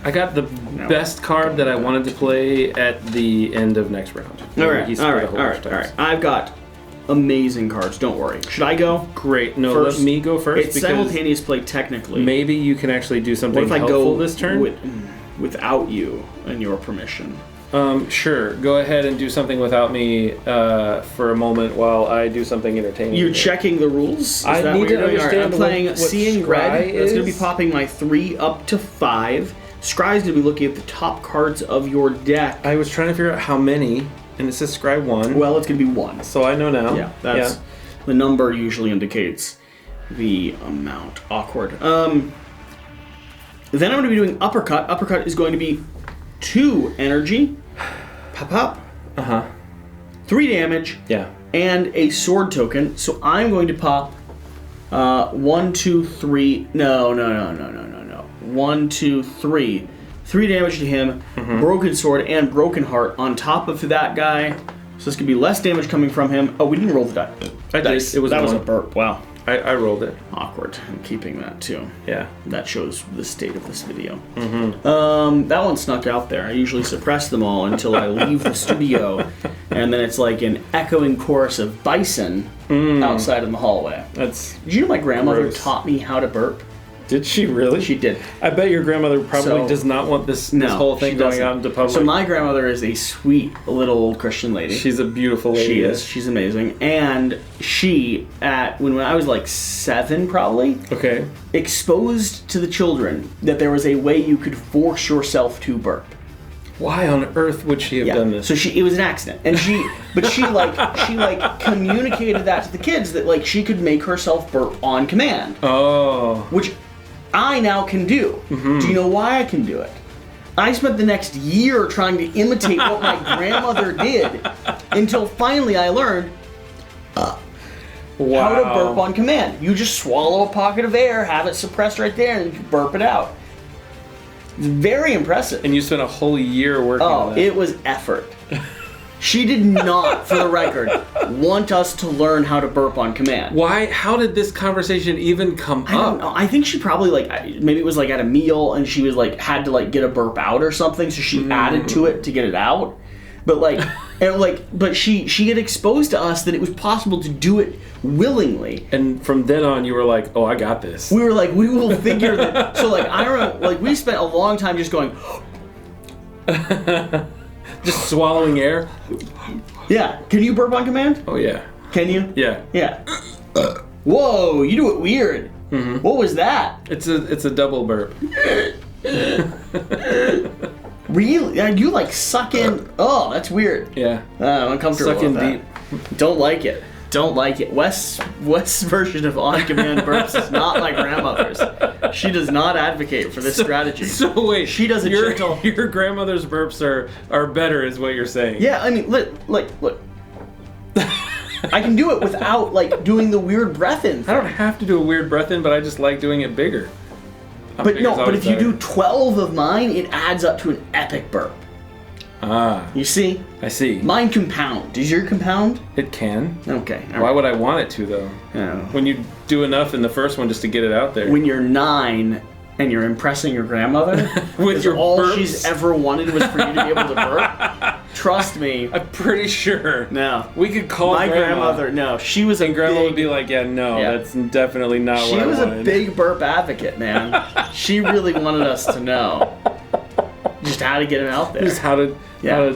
I got the best card that I wanted to play at the end of next round. all right. He split a whole bunch of times. I've got amazing cards. Don't worry. Should I go? Great. No, First, let me go first It's because simultaneous play technically. maybe you can actually do What something if I helpful go this turn. without you and your permission? Sure. Go ahead and do something without me for a moment while I do something entertaining. You're here. checking the rules? Is I that need what to you're doing? All right, understand I'm playing what Seeing scry Red. That's going to be is. popping my 3 up to 5. Scry's going to be looking at the top cards of your deck. I was trying to figure out how many, and it says scribe 1. Well, it's going to be 1. So I know now. Yeah, that's the number usually indicates the amount. Awkward. Then I'm going to be doing Uppercut. Uppercut is going to be 2 energy. Pop, pop. Uh-huh. 3 damage. Yeah. And a sword token. So I'm going to pop 1, 2, 3. No. 1, 2, 3. 3 damage to him, Broken Sword, and Broken Heart on top of that guy. So this could be less damage coming from him. Oh, we didn't roll the die. I did. It was that was a one. burp. Wow. I rolled it. Awkward. I'm keeping that too. Yeah. That shows the state of this video. That one snuck out there. I usually suppress them all until I leave the studio, and then it's like an echoing chorus of bison outside in the hallway. Did you know my grandmother taught me how to burp? Did she really? She did. I bet your grandmother probably does not want this whole thing going out into public. So my grandmother is a sweet little old Christian lady. She's a beautiful lady. She is. She's amazing. And she, when I was like 7 probably, exposed to the children that there was a way you could force yourself to burp. Why on earth would she have done this? So it was an accident, and she communicated that to the kids that like she could make herself burp on command. Oh. Which I now can do. Do you know why I can do it? I spent the next year trying to imitate what my grandmother did until finally I learned how to burp on command. You just swallow a pocket of air, have it suppressed right there, and you burp it out. It's very impressive. And you spent a whole year working on that. Oh, it was effort. She did not, for the record, want us to learn how to burp on command. Why? How did this conversation even come up? I don't know. I think she probably maybe it was like at a meal and she was like had to like get a burp out or something, so she added to it to get it out. But but she had exposed to us that it was possible to do it willingly. And from then on, you were like, "Oh, I got this." We were like, "We will figure that." So I remember we spent a long time just going. Just swallowing air? Yeah. Can you burp on command? Oh, yeah. Can you? Yeah. Yeah. Whoa, you do it weird. What was that? It's a double burp. Really? You like suck in? Oh, that's weird. Yeah. I'm uncomfortable Suck in with that. deep. Don't like it. Don't like it. Wes' version of on-command burps is not my grandmother's. She does not advocate for this strategy. So wait, she does a gentle. Your grandmother's burps are better, is what you're saying? Yeah, I mean, look. I can do it without doing the weird breath in thing. I don't have to do a weird breath in, but I just like doing it bigger. But if you do 12 of mine, it adds up to an epic burp. Ah. You see? I see. Mine compound. Does your compound? It can. Okay. Why would I want it to, though? Oh. When you do enough in the first one just to get it out there. When you're 9 and you're impressing your grandmother, with your all burps? she's ever wanted was for you to be able to burp. Trust me. I'm pretty sure. No. We could call my grandmother. No, she was and grandma would be like, yeah, that's definitely not what I wanted. She was a big burp advocate, man. She really wanted us to know just how to get it out there. Just how to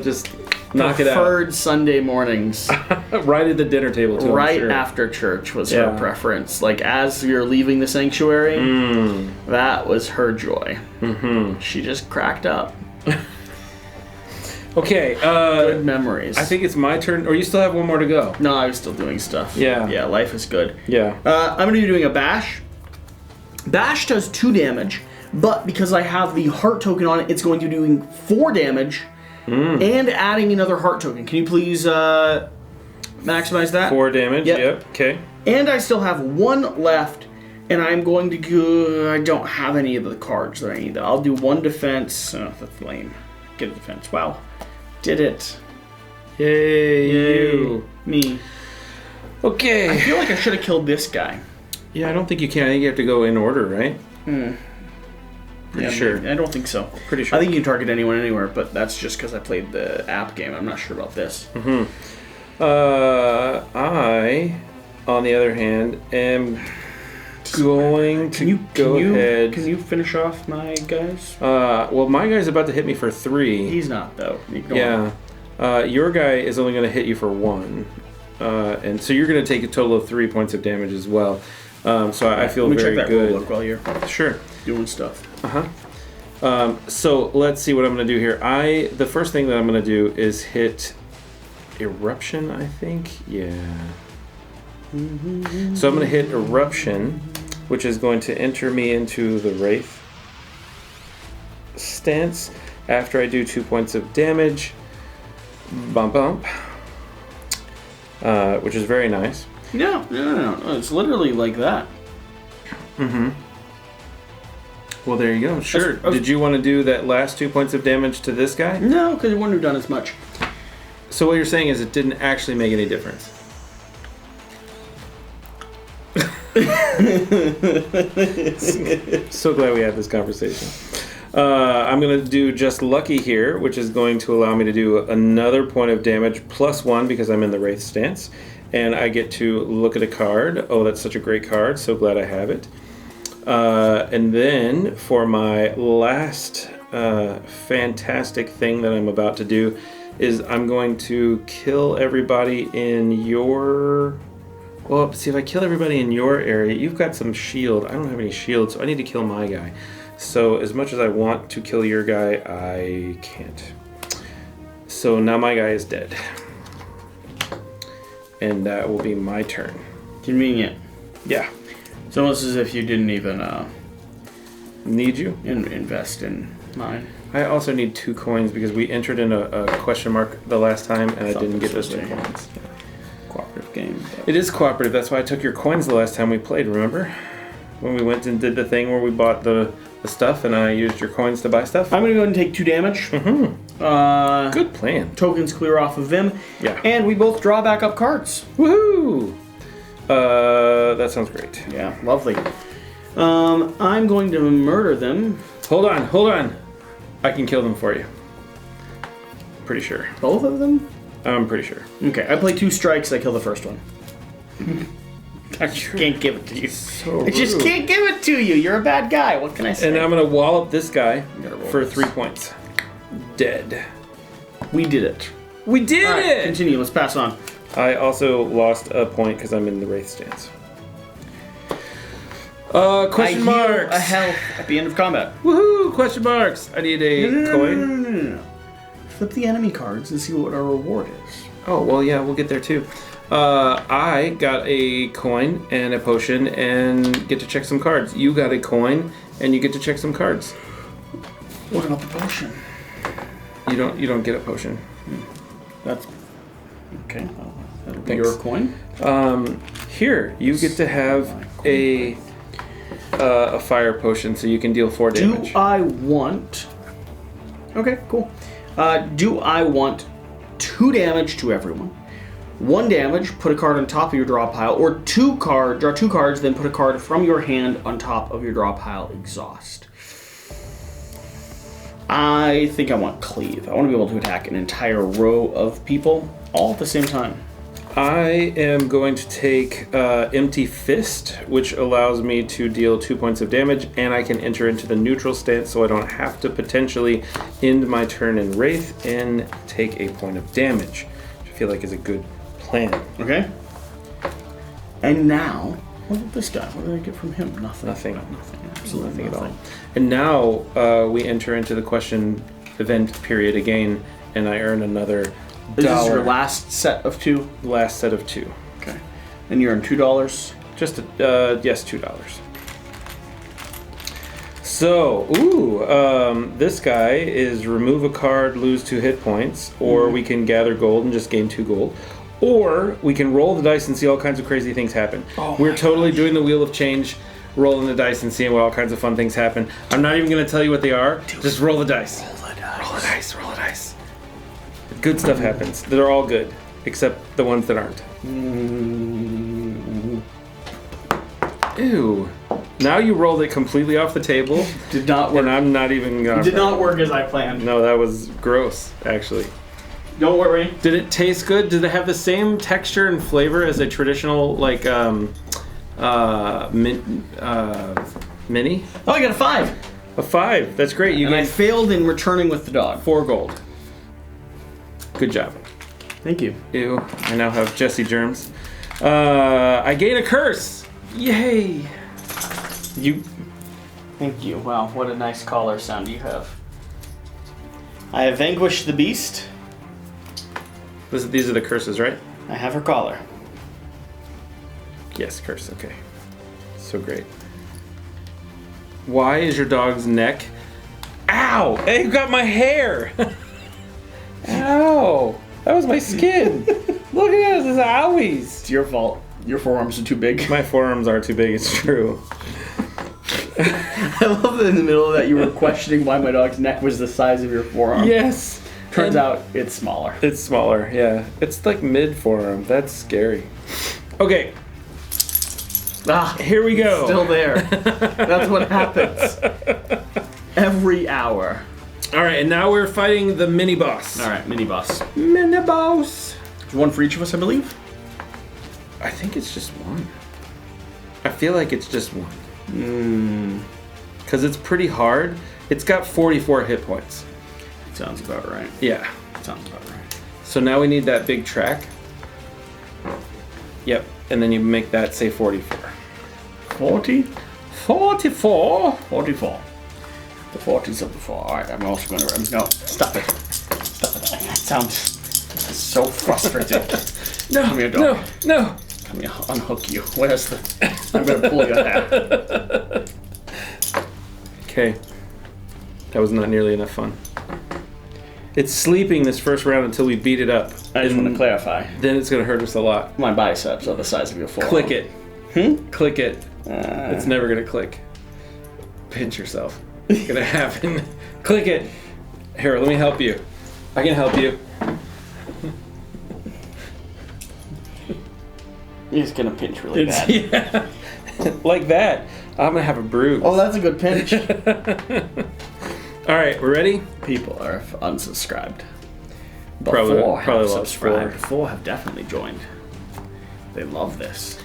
just knock it out. Preferred Sunday mornings. Right at the dinner table, too. Right after church was her preference. Like, as you're leaving the sanctuary, that was her joy. She just cracked up. Okay. Good memories. I think it's my turn. Or you still have one more to go? No, I was still doing stuff. Yeah. Yeah, life is good. Yeah. I'm going to be doing a bash. Bash does 2 damage, but because I have the heart token on it, it's going to be doing 4 damage and adding another heart token. Can you please maximize that? 4 damage, yep. Okay. And I still have 1 left, and I'm going to go... I don't have any of the cards that I need. I'll do 1 defense. Oh, that's lame. Get a defense. Wow. Did it. Yay. You. Me. Okay. I feel like I should have killed this guy. Yeah, I don't think you can. I think you have to go in order, right? Pretty sure. I don't think so. Pretty sure. I think you can target anyone anywhere, but that's just because I played the app game. I'm not sure about this. I, on the other hand, am going to go ahead. Can you finish off my guys? Well, my guy's about to hit me for 3. He's not, though. Your guy is only going to hit you for 1. And so you're going to take a total of 3 points of damage as well. So I feel very check that good. Rule book while you're doing stuff. So let's see what I'm going to do here. The first thing that I'm going to do is hit Eruption, I think. Yeah. So I'm going to hit Eruption, which is going to enter me into the Wraith stance. After I do 2 points of damage, bump, which is very nice. No. It's literally like that. Well, there you go. Sure. Did you want to do that last 2 points of damage to this guy? No, because it wouldn't have done as much. So what you're saying is it didn't actually make any difference. So glad we had this conversation. I'm going to do just lucky here, which is going to allow me to do another point of damage +1 because I'm in the Wraith stance. And I get to look at a card. Oh, that's such a great card. So glad I have it. And then for my last fantastic thing that I'm about to do is I'm going to kill everybody in your... Well, see, if I kill everybody in your area, you've got some shield. I don't have any shield, so I need to kill my guy. So as much as I want to kill your guy, I can't. So now my guy is dead. And that will be my turn. Convenient. Yeah. It's almost as if you didn't even Need you? invest in mine. I also need 2 coins because we entered in a question mark the last time and I didn't get those 2 coins. Cooperative game. It is cooperative. That's why I took your coins the last time we played, remember? When we went and did the thing where we bought the stuff and I used your coins to buy stuff. I'm going to go ahead and take 2 damage. Mm-hmm. Good plan. Tokens clear off of them. Yeah. And we both draw back up cards. Woohoo! That sounds great. Yeah, lovely. I'm going to murder them. Hold on. I can kill them for you. Pretty sure. Both of them? I'm pretty sure. Okay, I play 2 strikes, I kill the first one. I just can't give it to you. So I just can't give it to you. You're a bad guy. What can I say? And I'm going to wallop this guy for this. 3 points. Dead. We did it. We did All right, it! Continue. Let's pass on. I also lost a point because I'm in the Wraith stance. Question marks. A health at the end of combat. Woohoo! Question marks. I need a coin. No. Flip the enemy cards and see what our reward is. Oh, well, yeah, we'll get there too. I got a coin and a potion and get to check some cards. You got a coin and you get to check some cards. What about the potion? You don't get a potion. That's okay. That'll be Thanks. your coin. Here you get to have a fire potion, so you can deal 4 damage. Do I want? Okay, cool. Do I want 2 damage to everyone? 1 damage, put a card on top of your draw pile, or draw 2 cards, then put a card from your hand on top of your draw pile, exhaust. I think I want cleave. I want to be able to attack an entire row of people all at the same time. I am going to take Empty Fist, which allows me to deal 2 points of damage, and I can enter into the neutral stance so I don't have to potentially end my turn in Wraith and take a point of damage, which I feel like is a good plan. Okay. And now, what about this guy? What did I get from him? Nothing. Nothing. Absolutely Nothing at all. And now we enter into the question event period again, and I earn another Is this your dollar. last set of 2? Last set of 2. Okay. And you earn $2. Just yes, $2. So, this guy is remove a card, lose 2 hit points, or we can gather gold and just gain 2 gold, or we can roll the dice and see all kinds of crazy things happen. We're totally doing the Wheel of Change, rolling the dice and seeing what all kinds of fun things happen. I'm not even going to tell you what they are. Just roll the dice. Roll the dice. Roll the dice. Good stuff happens. They're all good, except the ones that aren't. Ew. Now you rolled it completely off the table. Did not work. And I'm not even gonna... Did not work as I planned. No, that was gross, actually. Don't worry. Did it taste good? Did it have the same texture and flavor as a traditional, like, mini? Oh, I got a 5. A 5. That's great. You And I gained failed in returning with the dog. 4 gold. Good job. Thank you. Ew. I now have Jesse germs. I gain a curse. Yay. Thank you. Wow, what a nice collar sound you have. I have vanquished the beast. These are the curses, right? I have her collar. Yes, curse. Okay. So great. Why is your dog's neck? Ow! It got my hair! Ow! That was my skin! Look at this, owies! It's your fault. Your forearms are too big. My forearms are too big, it's true. I love that in the middle of that you were questioning why my dog's neck was the size of your forearm. Yes. Turns out it's smaller. It's smaller, yeah. It's like mid forearm. That's scary. Okay. Here we go. Still there. That's what happens. Every hour. Alright, and now we're fighting the mini boss. Alright, mini boss. Mini boss. There's one for each of us, I believe. I think it's just one. I feel like it's just one. Because it's pretty hard. It's got 44 hit points. Sounds about right. Yeah. Sounds about right. So now we need that big track. Yep. And then you make that say 44. 40? 44? 44. The 40s of the 4. Alright, I'm also going to... No, stop it. Stop it. That sounds so frustrating. No, Come here, dog. no. Come here, unhook you. Where's the... I'm going to pull your hair. Okay. That was not nearly enough fun. It's sleeping this first round until we beat it up. I just want to clarify. Then it's going to hurt us a lot. My biceps are the size of your forearm. Click it. Click it. It's never going to click. Pinch yourself. It's going to happen. Click it. Here, let me help you. I can help you. He's going to pinch really bad. Yeah. Like that. I'm going to have a bruise. Oh, that's a good pinch. All right, we're ready? People are unsubscribed. But Probably have lost subscribed. 4. 4 have definitely joined. They love this.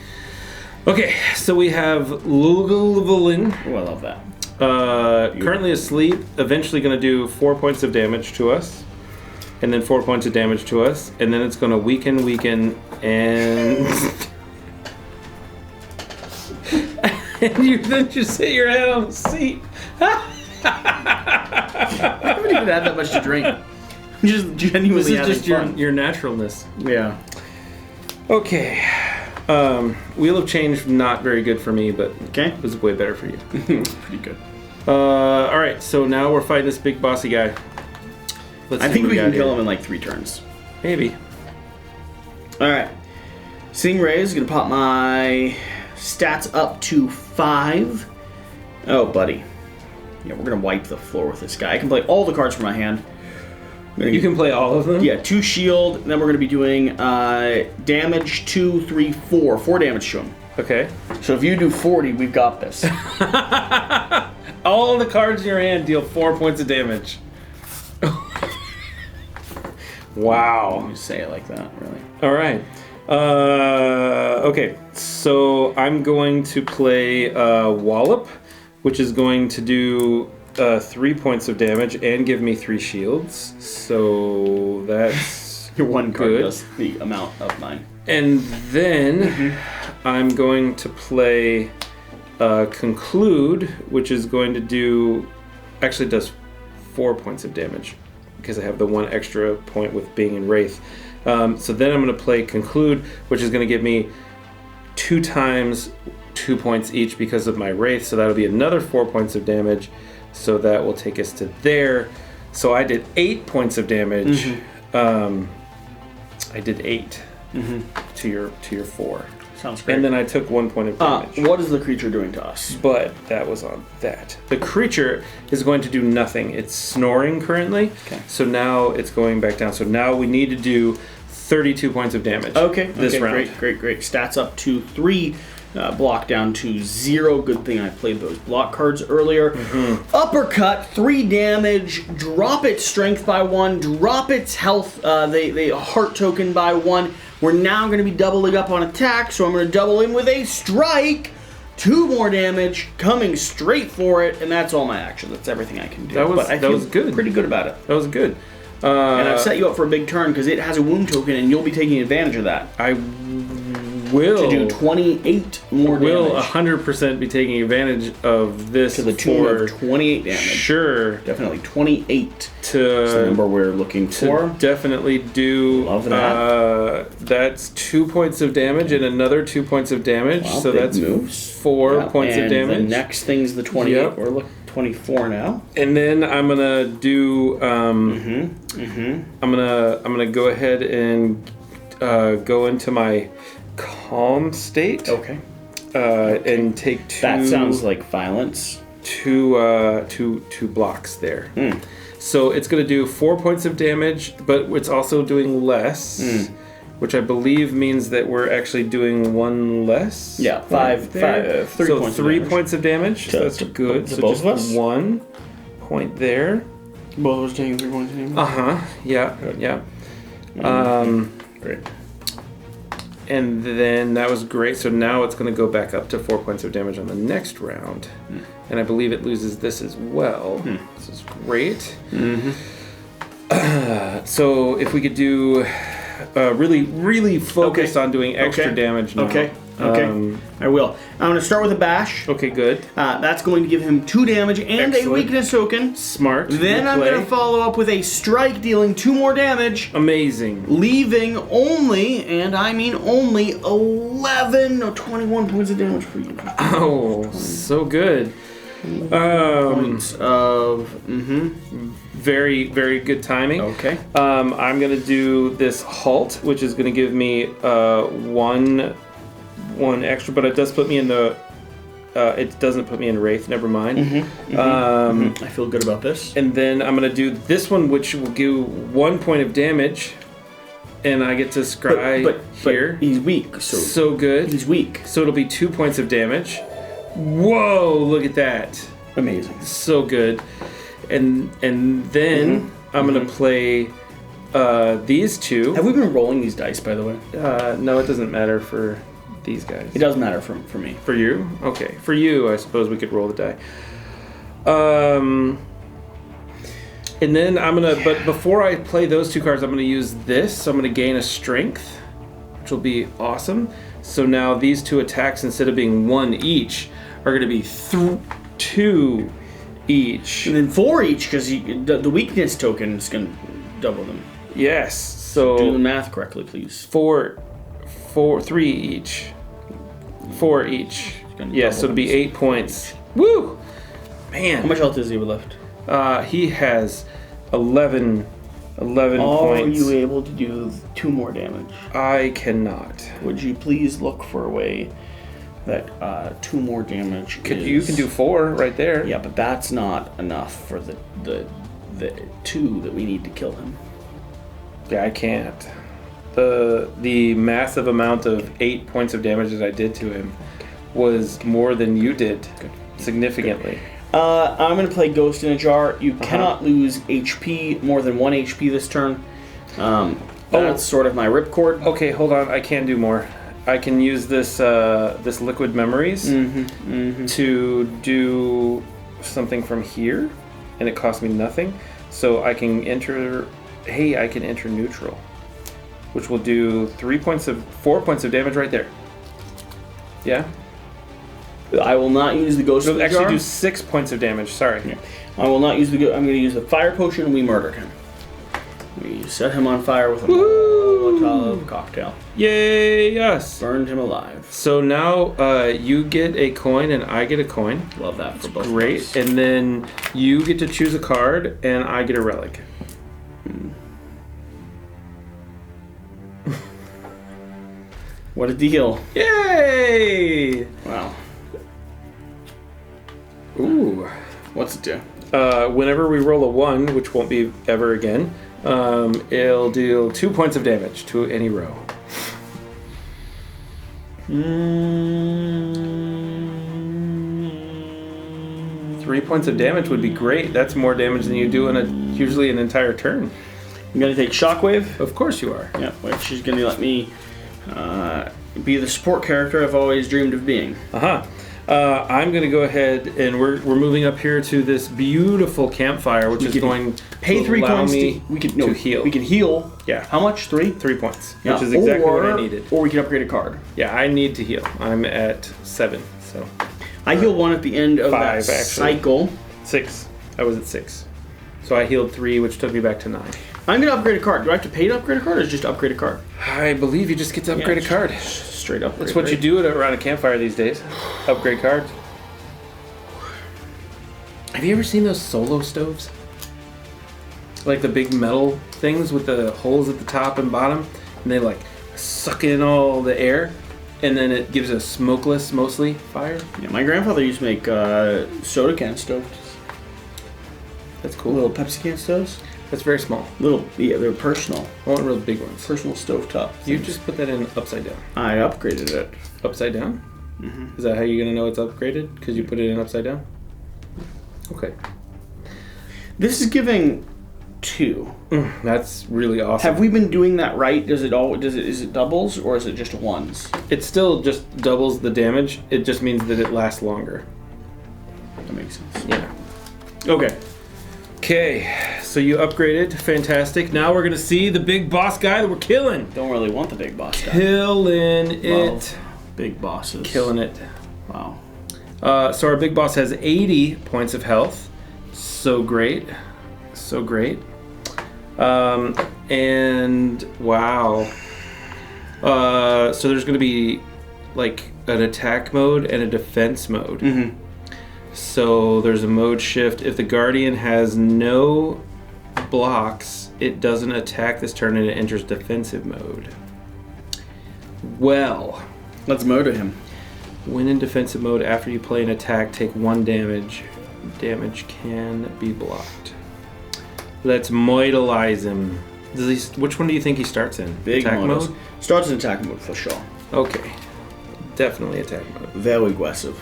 Okay, so we have Lugulvalin. Oh, I love that. Currently asleep, eventually going to do 4 points of damage to us, and then 4 points of damage to us, and then it's going to weaken, and... and you then just sit your head on the seat. I haven't even had that much to drink. I'm just genuinely This is just fun. your naturalness. Yeah. Okay. Wheel of Change, not very good for me, but Okay. it was way better for you. Pretty good. Alright, so now we're fighting this big bossy guy. Let's I see think what we can got kill here. him in like 3 turns. Maybe. Alright. Sing Ray is going to pop my stats up to 5. Oh, buddy. Yeah, we're going to wipe the floor with this guy. I can play all the cards from my hand. You can play all of them? Yeah, 2 shield, and then we're going to be doing damage 2, 3, 4. 4 damage to him. Okay. So if you do 40, we've got this. All the cards in your hand deal 4 points of damage. Wow. You say it like that, really. All right. Okay, so I'm going to play Wallop, which is going to do 3 points of damage and give me 3 shields. So that's Your one card good. does the amount of mine. And then I'm going to play Conclude, which is going to do... Actually does 4 points of damage because I have the 1 extra point with being in Wraith. So then I'm going to play Conclude, which is going to give me 2 times 2 points each because of my Wraith. So that'll be another 4 points of damage. So that will take us to there. So I did 8 points of damage. I did 8 to your 4. Sounds great. And then I took 1 point of damage. What is the creature doing to us? But that was on that. The creature is going to do nothing. It's snoring currently. Okay. So now it's going back down. So now we need to do 32 points of damage. Okay. This round. Great. Stats up to 3. Block down to 0. Good thing I played those block cards earlier. Uppercut, 3 damage. Drop its strength by 1. Drop its health. They heart token by 1. We're now going to be doubling up on attack, so I'm going to double in with a strike. 2 more damage, coming straight for it, and that's all my action. That's everything I can do. That was- but I that feel was good. Pretty good about it. That was good. And I've set you up for a big turn because it has a wound token, and you'll be taking advantage of that. I will To do 28 more will damage. 100% be taking advantage of this To the tune for of 28 damage. sure Definitely 28. That's the to number we're looking for. definitely do Love that. That's 2 points of damage and another 2 points of damage. Wow, So big that's moves. 4 Yeah, points and of damage. the next thing's the 28. Yep. We're looking 24 now. And then I'm gonna do I'm gonna go ahead and go into my calm state. Okay. and take 2. That sounds like violence. 2 blocks there. So it's going to do 4 points of damage, but it's also doing less, which I believe means that we're actually doing 1 less. Yeah, 3 so points. 3 points of damage. So that's good. To so both just of us? 1 point there. Both of us taking 3 points of damage. Yeah. Great. And then that was great. So now it's going to go back up to 4 points of damage on the next round. And I believe it loses this as well. This is great. So if we could do really focus on doing extra damage now. Okay. I will. I'm going to start with a bash. Okay, good. That's going to give him 2 damage and Excellent. a weakness token. Smart. Then I'm going to follow up with a strike, dealing 2 more damage. Amazing. Leaving only, and I mean only, 21 points of damage for you. Oh, so good. Points of... Very, very good timing. Okay. I'm going to do this halt, which is going to give me 1 extra, but it does put me in the... it doesn't put me in Wraith, never mind. I feel good about this. And then I'm going to do this one, which will give 1 point of damage, and I get to scry here. But he's weak, so good. He's weak. So it'll be 2 points of damage. Whoa, look at that. Amazing. So good. And then I'm going to play these 2. Have we been rolling these dice, by the way? No, it doesn't matter for these guys. It does matter for me. For you? Okay. For you, I suppose we could roll the die. And then but before I play those 2 cards, I'm going to use this. So I'm going to gain a strength, which will be awesome. So now these 2 attacks, instead of being 1 each, are going to be 2 each. And then 4 each, because the weakness token is going to double them. Yes. So do the math correctly, please. 3 each. 4 each. Yes, so it'll be 8 points. Woo! Man. How much health does he have left? He has 11 points. Are you able to do 2 more damage? I cannot. Would you please look for a way that 2 more damage You can do 4 right there. Yeah, but that's not enough for the 2 that we need to kill him. Yeah, I can't. The massive amount of 8 points of damage that I did to him was more than you did. Good. Significantly. I'm going to play Ghost in a Jar. You cannot lose HP, more than 1 HP this turn. That's sort of my ripcord. Okay, hold on. I can do more. I can use this liquid memories to do something from here, and it costs me nothing. So I can enter. Hey, I can enter neutral, which will do 4 points of damage right there. Yeah. I will not use the Ghost in the Jar. Actually, do 6 points of damage. Sorry. Yeah. I will not use I'm going to use the fire potion, and we murdered him. We set him on fire with a Molotov cocktail. Yay, yes. Burned him alive. So now you get a coin and I get a coin. Love that for both Great. of us. And then you get to choose a card and I get a relic. What a deal. Yay! Wow. Ooh. What's it do? Whenever we roll a 1, which won't be ever again, it'll deal 2 points of damage to any row. 3 points of damage would be great. That's more damage than you do in usually an entire turn. I'm going to take Shockwave. Of course you are. Yeah, which is going to let me be the support character I've always dreamed of being. I'm going to go ahead and we're moving up here to this beautiful campfire, which is going to pay 3 allow points me to heal. We can heal. Yeah. How much? 3? 3 points, Yeah. which is exactly what I needed. Or we can upgrade a card. Yeah, I need to heal. I'm at 7, so I heal 1 at the end of 5, that actually. cycle. 6. I was at 6, so I healed 3, which took me back to 9. I'm going to upgrade a card. Do I have to pay to upgrade a card, or just upgrade a card? I believe you just get to upgrade a card. Straight up. That's what you do around a campfire these days. Upgrade cards. Have you ever seen those solo stoves? Like the big metal things with the holes at the top and bottom, and they like suck in all the air. and then it gives a smokeless, mostly, fire. Yeah, my grandfather used to make soda can stoves. That's cool. Little Pepsi can stoves. That's very small. They're personal. I want real big ones. Personal stovetop. You just put that in upside down. I upgraded it. Upside down? Mm-hmm. Is that how you're going to know it's upgraded? Because you put it in upside down? Okay. This is giving 2. That's really awesome. Have we been doing that right? Is it doubles or is it just ones? It still just doubles the damage. It just means that it lasts longer. That makes sense. Yeah. Okay, so you upgraded. Fantastic. Now we're going to see the big boss guy that we're killing. Don't really want the big boss guy. Killing it. Big bosses. Killing it. Wow. So our big boss has 80 points of health. So great. So great. And wow. So there's going to be like an attack mode and a defense mode. Mm-hmm. So there's a mode shift. If the Guardian has no blocks, it doesn't attack this turn and it enters defensive mode. Well, let's murder him. When in defensive mode, after you play an attack, take 1 damage. Damage can be blocked. Let's moidalize him. Which one do you think he starts in? Big attack models. mode? Starts in attack mode for sure. Okay. Definitely attack mode. Very aggressive.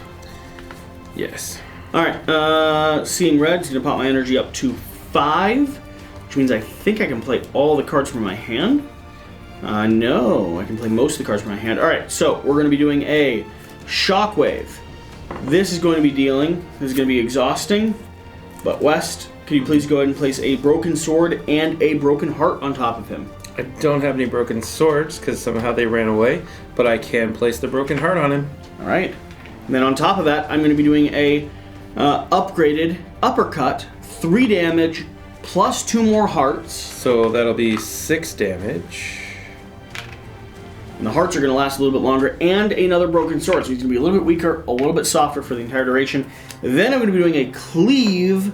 Yes. Alright, seeing red is going to pop my energy up to 5, which means I think I can play all the cards from my hand. No, I can play most of the cards from my hand. Alright, so we're going to be doing a Shockwave. This is going to be this is going to be exhausting, but West, can you please go ahead and place a broken sword and a broken heart on top of him? I don't have any broken swords because somehow they ran away, but I can place the broken heart on him. Alright. And then on top of that, I'm going to be doing a upgraded uppercut, 3 damage, plus 2 more hearts. So that'll be 6 damage. And the hearts are going to last a little bit longer, and another broken sword. So he's going to be a little bit weaker, a little bit softer for the entire duration. Then I'm going to be doing a cleave,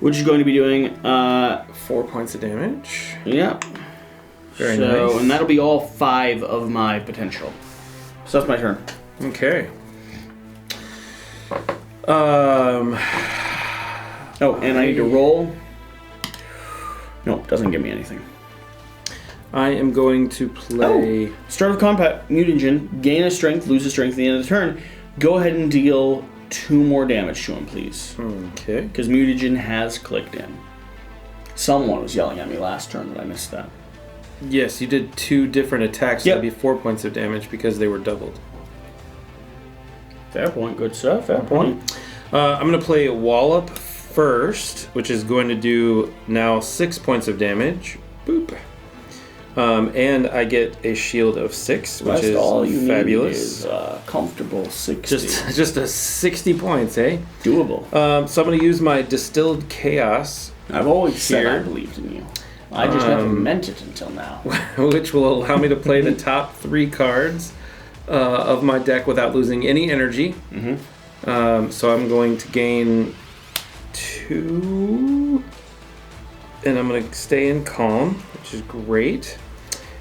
which is going to be doing 4 points of damage. Yeah. Very nice. And that'll be all 5 of my potential. So that's my turn. Okay. Oh, and I need to roll. No, it doesn't give me anything. I am going to play... Start of combat, mutagen, gain a strength, lose a strength at the end of the turn. Go ahead and deal 2 more damage to him, please. Okay. Because mutagen has clicked in. Someone was yelling at me last turn, but I missed that. Yes, you did 2 different attacks. Yep. That'd be 4 points of damage because they were doubled. Fair point, good stuff. Fair point. I'm going to play Wallop first, which is going to do now 6 points of damage. Boop. And I get a shield of 6, which is all you fabulous. Need is comfortable 60. Just a 60 points, eh? Doable. So I'm going to use my Distilled Chaos. I've always said I believed in you. I just never meant it until now. Which will allow me to play the top 3 cards of my deck without losing any energy. Mm-hmm. So I'm going to gain 2, and I'm going to stay in calm, which is great.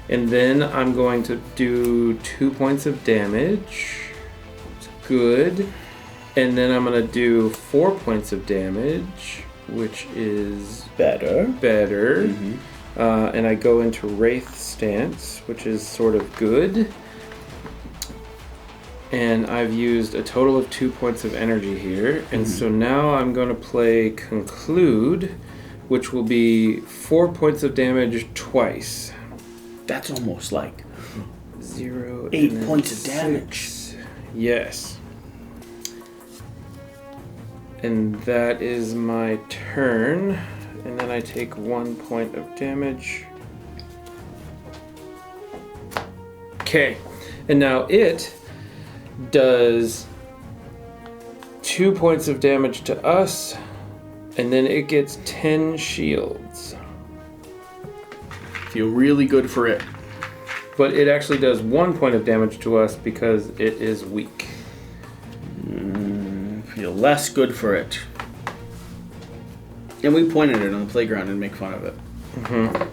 And then I'm going to do 2 points of damage. It's good. And then I'm going to do 4 points of damage, which is better. Mm-hmm. And I go into Wraith stance, which is sort of good. And I've used a total of 2 points of energy here. And so now I'm going to play Conclude, which will be 4 points of damage twice. That's almost like 0, 8 points of damage. Yes. And that is my turn. And then I take 1 point of damage. Okay. And now it does 2 points of damage to us, and then it gets 10 shields. Feel really good for it. But it actually does 1 point of damage to us because it is weak. Feel less good for it. And we pointed it on the playground and make fun of it. Mm-hmm.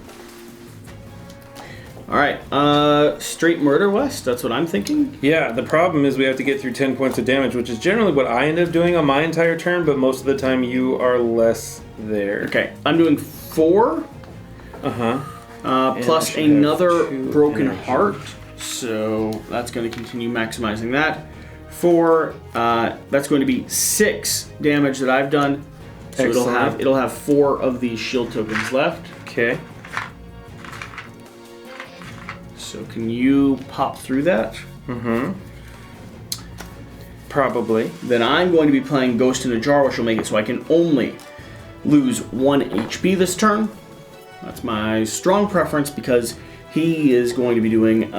Alright, straight murder, West. That's what I'm thinking. Yeah, the problem is we have to get through 10 points of damage, which is generally what I end up doing on my entire turn, but most of the time you are less there. Okay, I'm doing 4. Plus another broken heart. So that's going to continue maximizing that. 4, that's going to be 6 damage that I've done. So it'll have 4 of these shield tokens left. Okay. So can you pop through that? Probably. Then I'm going to be playing Ghost in a Jar, which will make it so I can only lose 1 HP this turn. That's my strong preference because he is going to be doing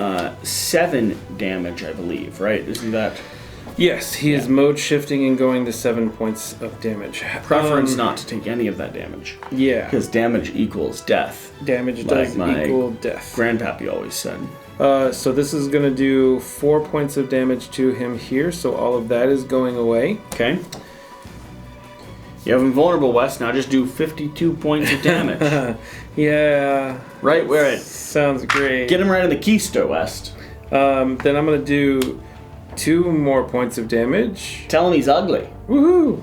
7 damage, I believe, right? Isn't that... Yes, he is mode shifting and going to 7 points of damage. Preference not to take any of that damage. Yeah. Because damage equals death. Damage does equal death. Grandpappy always said. So this is going to do 4 points of damage to him here, so all of that is going away. Okay. You have invulnerable, Wes. Now just do 52 points of damage. Yeah. Right where it... Sounds great. Get him right in the keister, West. Then I'm going to do 2 more points of damage. Tell him he's ugly. Woohoo!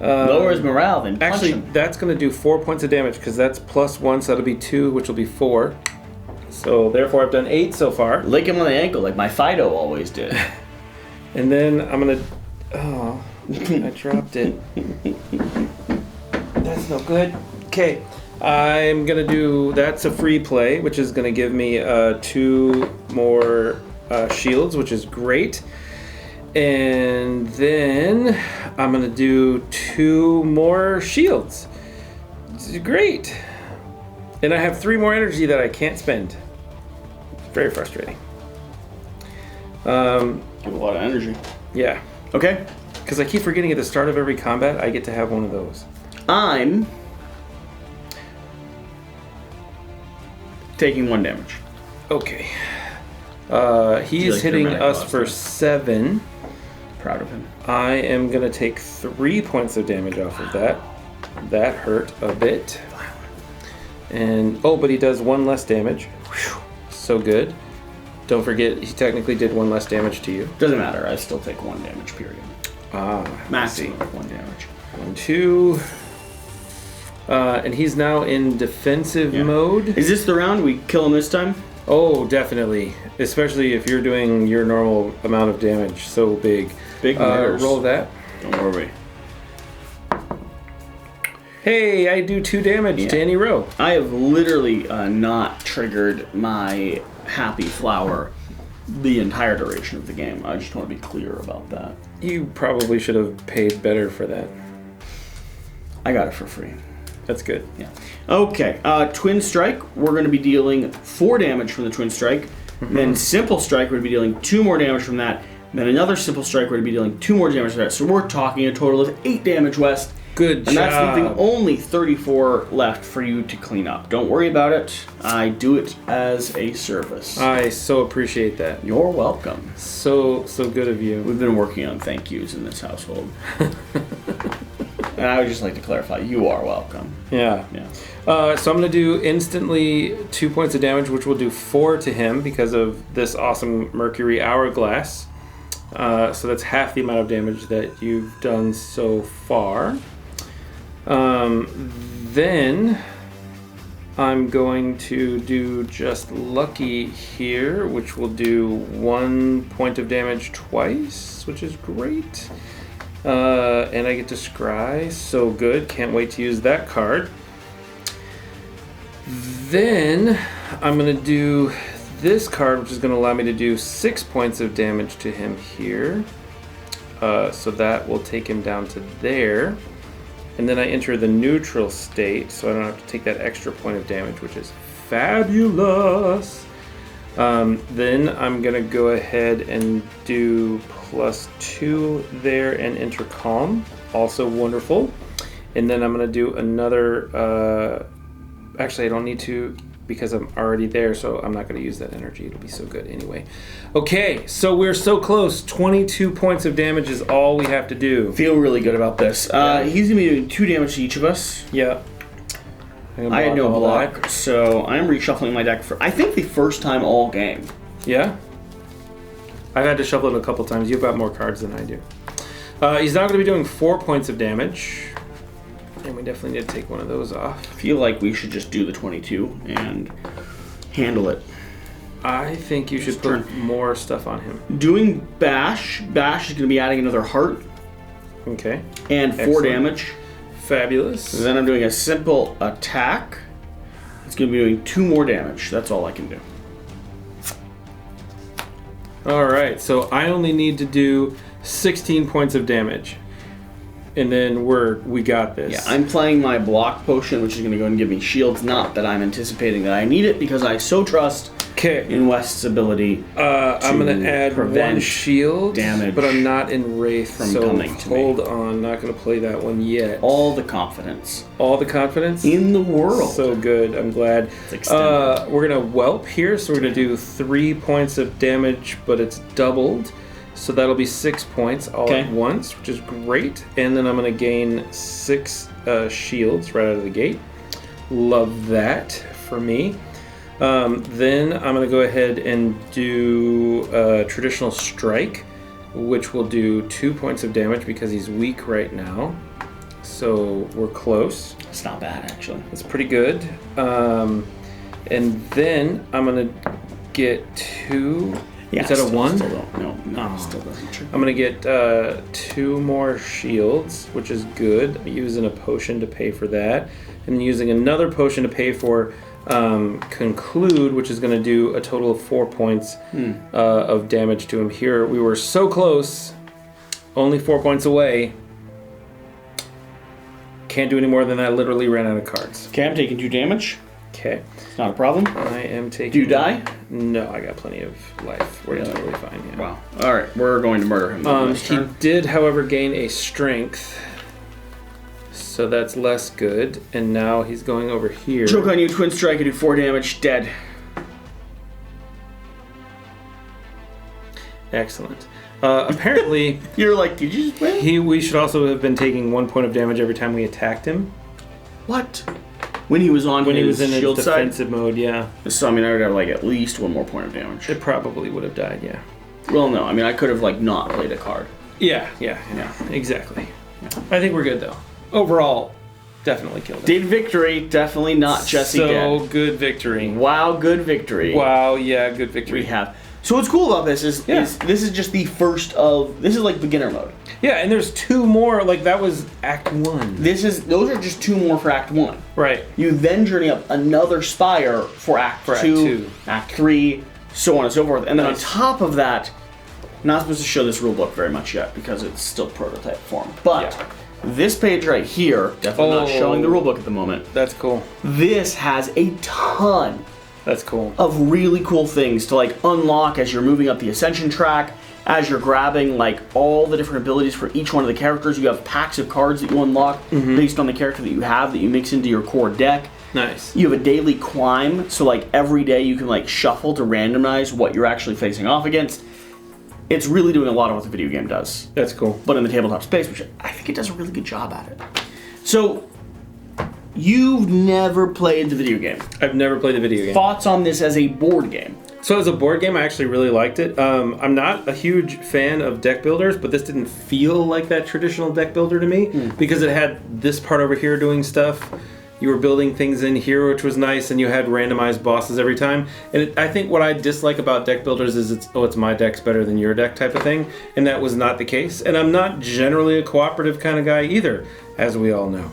Lower his morale, then punch actually, him. that's going to do 4 points of damage because that's +1, so that'll be 2, which will be 4. So therefore, I've done 8 so far. Lick him on the ankle like my Fido always did. And then I'm going to... Oh, I dropped it. That's no good. Okay. I'm going to do... That's a free play, which is going to give me 2 more... shields, which is great. And then I'm going to do 2 more shields. Great. And I have 3 more energy that I can't spend. Very frustrating. Give a lot of energy. Yeah. Okay. Because I keep forgetting at the start of every combat, I get to have one of those. I'm taking 1 damage. Okay. He's like hitting dramatic us loss, for right? 7. Proud of him. I am going to take 3 points of damage off of that. That hurt a bit. And, oh, but he does 1 less damage. Whew, so good. Don't forget, he technically did 1 less damage to you. Doesn't matter. I still take 1 damage, period. Maximum see. 1 damage. 1, 2. And he's now in defensive mode. Is this the round? We kill him this time? Oh, definitely. Especially if you're doing your normal amount of damage. So big. Big murders. Roll that. Don't worry. Hey, I do 2 damage to any row. I have literally not triggered my happy flower the entire duration of the game. I just want to be clear about that. You probably should have paid better for that. I got it for free. That's good. Yeah. Okay. Twin Strike. We're going to be dealing 4 damage from the Twin Strike. Then Simple Strike. We're going to be dealing 2 more damage from that. Then another Simple Strike. We're going to be dealing 2 more damage from that. So we're talking a total of 8 damage, West. Good job. And that's leaving only 34 left for you to clean up. Don't worry about it. I do it as a service. I so appreciate that. You're welcome. So good of you. We've been working on thank yous in this household. And I would just like to clarify, you are welcome. Yeah. So I'm going to do instantly 2 points of damage, which will do 4 to him because of this awesome Mercury Hourglass. So that's half the amount of damage that you've done so far. Then I'm going to do just Lucky here, which will do 1 point of damage twice, which is great. And I get to scry, so good. Can't wait to use that card. Then I'm going to do this card, which is going to allow me to do 6 points of damage to him here. So that will take him down to there. And then I enter the neutral state, so I don't have to take that extra point of damage, which is fabulous. Then I'm going to go ahead and do +2 there and enter calm. Also wonderful. And then I'm going to do another... actually, I don't need to because I'm already there, so I'm not going to use that energy. It'll be so good anyway. Okay, so we're so close. 22 points of damage is all we have to do. Feel really good about this. He's going to be doing 2 damage to each of us. Yeah. I had no block, so I'm reshuffling my deck for, I think, the first time all game. Yeah? I've had to shuffle it a couple times. You've got more cards than I do. He's now going to be doing 4 points of damage. And we definitely need to take one of those off. I feel like we should just do the 22 and handle it. I think you should put more stuff on him. Doing Bash. Bash is going to be adding another heart. Okay. And 4 damage. Fabulous. Then I'm doing a simple attack. It's going to be doing 2 more damage. That's all I can do. Alright, so I only need to do 16 points of damage. And then we got this. Yeah, I'm playing my block potion, which is going to go and give me shields. Not that I'm anticipating that I need it, because I so trust in West's ability. I'm going to add 1 shield damage, but I'm not in Wraith, from so coming to hold me. on. Not going to play that one yet. All the confidence. All the confidence in the world. So good. I'm glad. We're going to whelp here, so we're going to do 3 points of damage, but it's doubled. So that'll be 6 points all at once, which is great. And then I'm going to gain 6 shields right out of the gate. Love that for me. Then I'm going to go ahead and do Traditional Strike, which will do 2 points of damage because he's weak right now. So we're close. It's not bad, actually. It's pretty good. And then I'm going to get 2... Yeah, is that a 1? No, still doesn't trigger. I'm going to get 2 more shields, which is good. I'm using a potion to pay for that. And using another potion to pay for Conclude, which is going to do a total of 4 points of damage to him here. We were so close. Only 4 points away. Can't do any more than that. Literally ran out of cards. Okay, I'm taking 2 damage. Okay. It's not a problem. I am taking... Do you die? No, I got plenty of life. We're totally fine, yeah. Wow. Alright, we're going to murder him. He did, however, gain a strength. So that's less good. And now he's going over here. Choke on you, Twin Strike, I do 4 damage, dead. Excellent. Apparently... You're like, did you just win? We should also have been taking 1 point of damage every time we attacked him. What? When he was on he was in shield his defensive mode, yeah. So, I mean, I would have, like, at least 1 more point of damage. It probably would have died, yeah. Well, no. I mean, I could have, like, not played a card. Yeah. Exactly. Yeah. I think we're good, though. Overall, definitely killed him. Did victory. Definitely not Jesse dead. So good victory. Wow, good victory. Wow, yeah, good victory. We have. So what's cool about this is this is just the first of... This is, like, beginner mode. Yeah, and there's 2 more. Like, that was Act 1. Those are just 2 more for Act 1. Right. You then journey up another spire for Act 2, Act 3, so on and so forth. And then on top of that, I'm not supposed to show this rulebook very much yet because it's still prototype form. But this page right here, definitely not showing the rulebook at the moment. That's cool. This has a ton of really cool things to, like, unlock as you're moving up the ascension track. As you're grabbing, like, all the different abilities for each one of the characters, you have packs of cards that you unlock based on the character that you have that you mix into your core deck. Nice. You have a daily climb, so, like, every day you can, like, shuffle to randomize what you're actually facing off against. It's really doing a lot of what the video game does. That's cool. But in the tabletop space, which I think it does a really good job at it. So, you've never played the video game. I've never played the video game. Thoughts on this as a board game? So as a board game, I actually really liked it. I'm not a huge fan of deck builders, but this didn't feel like that traditional deck builder to me because it had this part over here doing stuff. You were building things in here, which was nice, and you had randomized bosses every time. And I think what I dislike about deck builders is it's my deck's better than your deck type of thing, and that was not the case. And I'm not generally a cooperative kind of guy either, as we all know.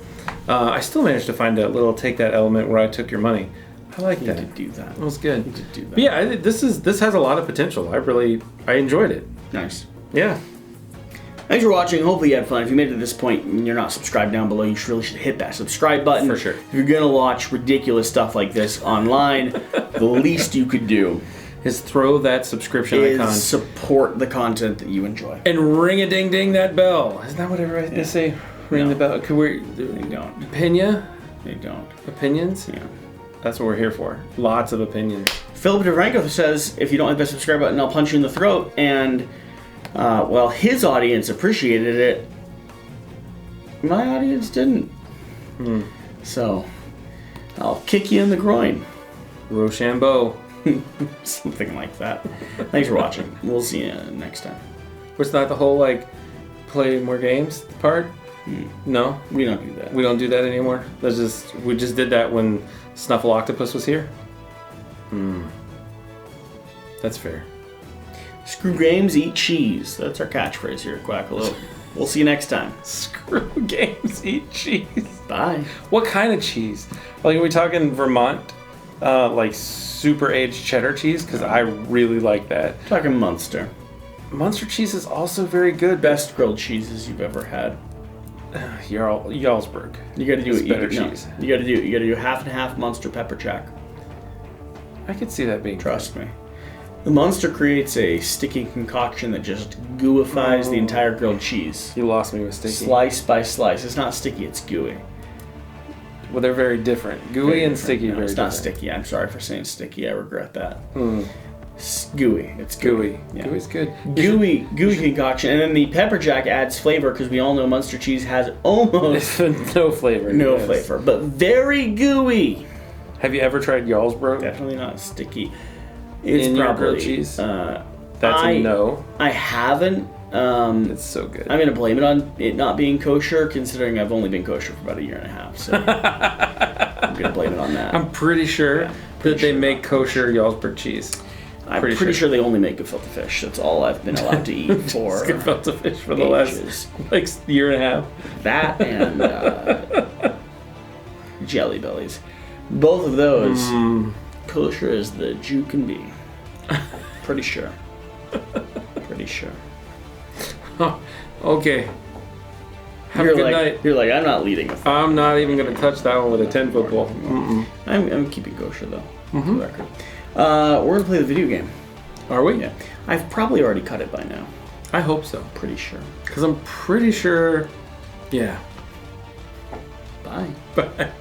I still managed to find a little take that element where I took your money. I like that. You did do that. That was good. You did do that. But yeah, this has a lot of potential. I enjoyed it. Nice. Yeah. Thanks for watching. Hopefully you had fun. If you made it to this point and you're not subscribed down below, you really should hit that subscribe button. For sure. If you're going to watch ridiculous stuff like this online, the least you could do is throw that subscription icon. Support the content that you enjoy. And ring-a-ding-ding that bell. Isn't that what they say? Ring the bell. They don't. Opinion? They don't. Opinions? Yeah. That's what we're here for. Lots of opinions. Philip DeFranco says, if you don't hit the subscribe button, I'll punch you in the throat. And, well, his audience appreciated it. My audience didn't. So, I'll kick you in the groin. Rochambeau. Something like that. Thanks for watching. We'll see you next time. Was that the whole, like, play more games part? No? We don't do that. We don't do that anymore? We just did that when Snuffleupagus was here? That's fair. Screw games, eat cheese. That's our catchphrase here at Quackalope. We'll see you next time. Screw games, eat cheese. Bye. What kind of cheese? Like, are we talking Vermont, like super aged cheddar cheese? Because I really like that. Talking Munster. Munster cheese is also very good. Best grilled cheeses you've ever had. Jarlsberg. You got to do It's it. better cheese. You got to do half and half Munster pepper jack. I could see that being. Trust me. The Munster creates a sticky concoction that just gooifies the entire grilled cheese. You lost me with sticky. Slice by slice. It's not sticky, it's gooey. Well, they're very different. Gooey and sticky No, very it's different. not sticky. I'm sorry for saying sticky. I regret that. Gooey. It's Gooey. Yeah. Gooey's good. Gooey concoction. And then the pepper jack adds flavor because we all know Munster cheese has almost no flavor. no flavor, but very gooey. Have you ever tried Jarlsberg? Definitely not sticky. It's In your probably grilled cheese? That's I- a no. I haven't. It's so good. I'm gonna blame it on it not being kosher, considering I've only been kosher for about a year and a half. So I'm gonna blame it on that. I'm pretty sure pretty that they sure. make kosher Jarlsberg cheese. I'm pretty sure they only make gefilte fish. That's all I've been allowed to eat for Gefilte fish for the ages. last like year and a half. That and Jelly Bellies. Both of those kosher as the Jew can be. Pretty sure. Pretty sure. Okay. Have a good night. You're like, I'm not leading a fight. I'm not even going to touch that one with a 10-foot pole. I'm keeping kosher though. For the record. We're gonna play the video game. Are we? Yeah. I've probably already cut it by now. I hope so. Pretty sure. Because I'm pretty sure. Yeah. Bye. Bye.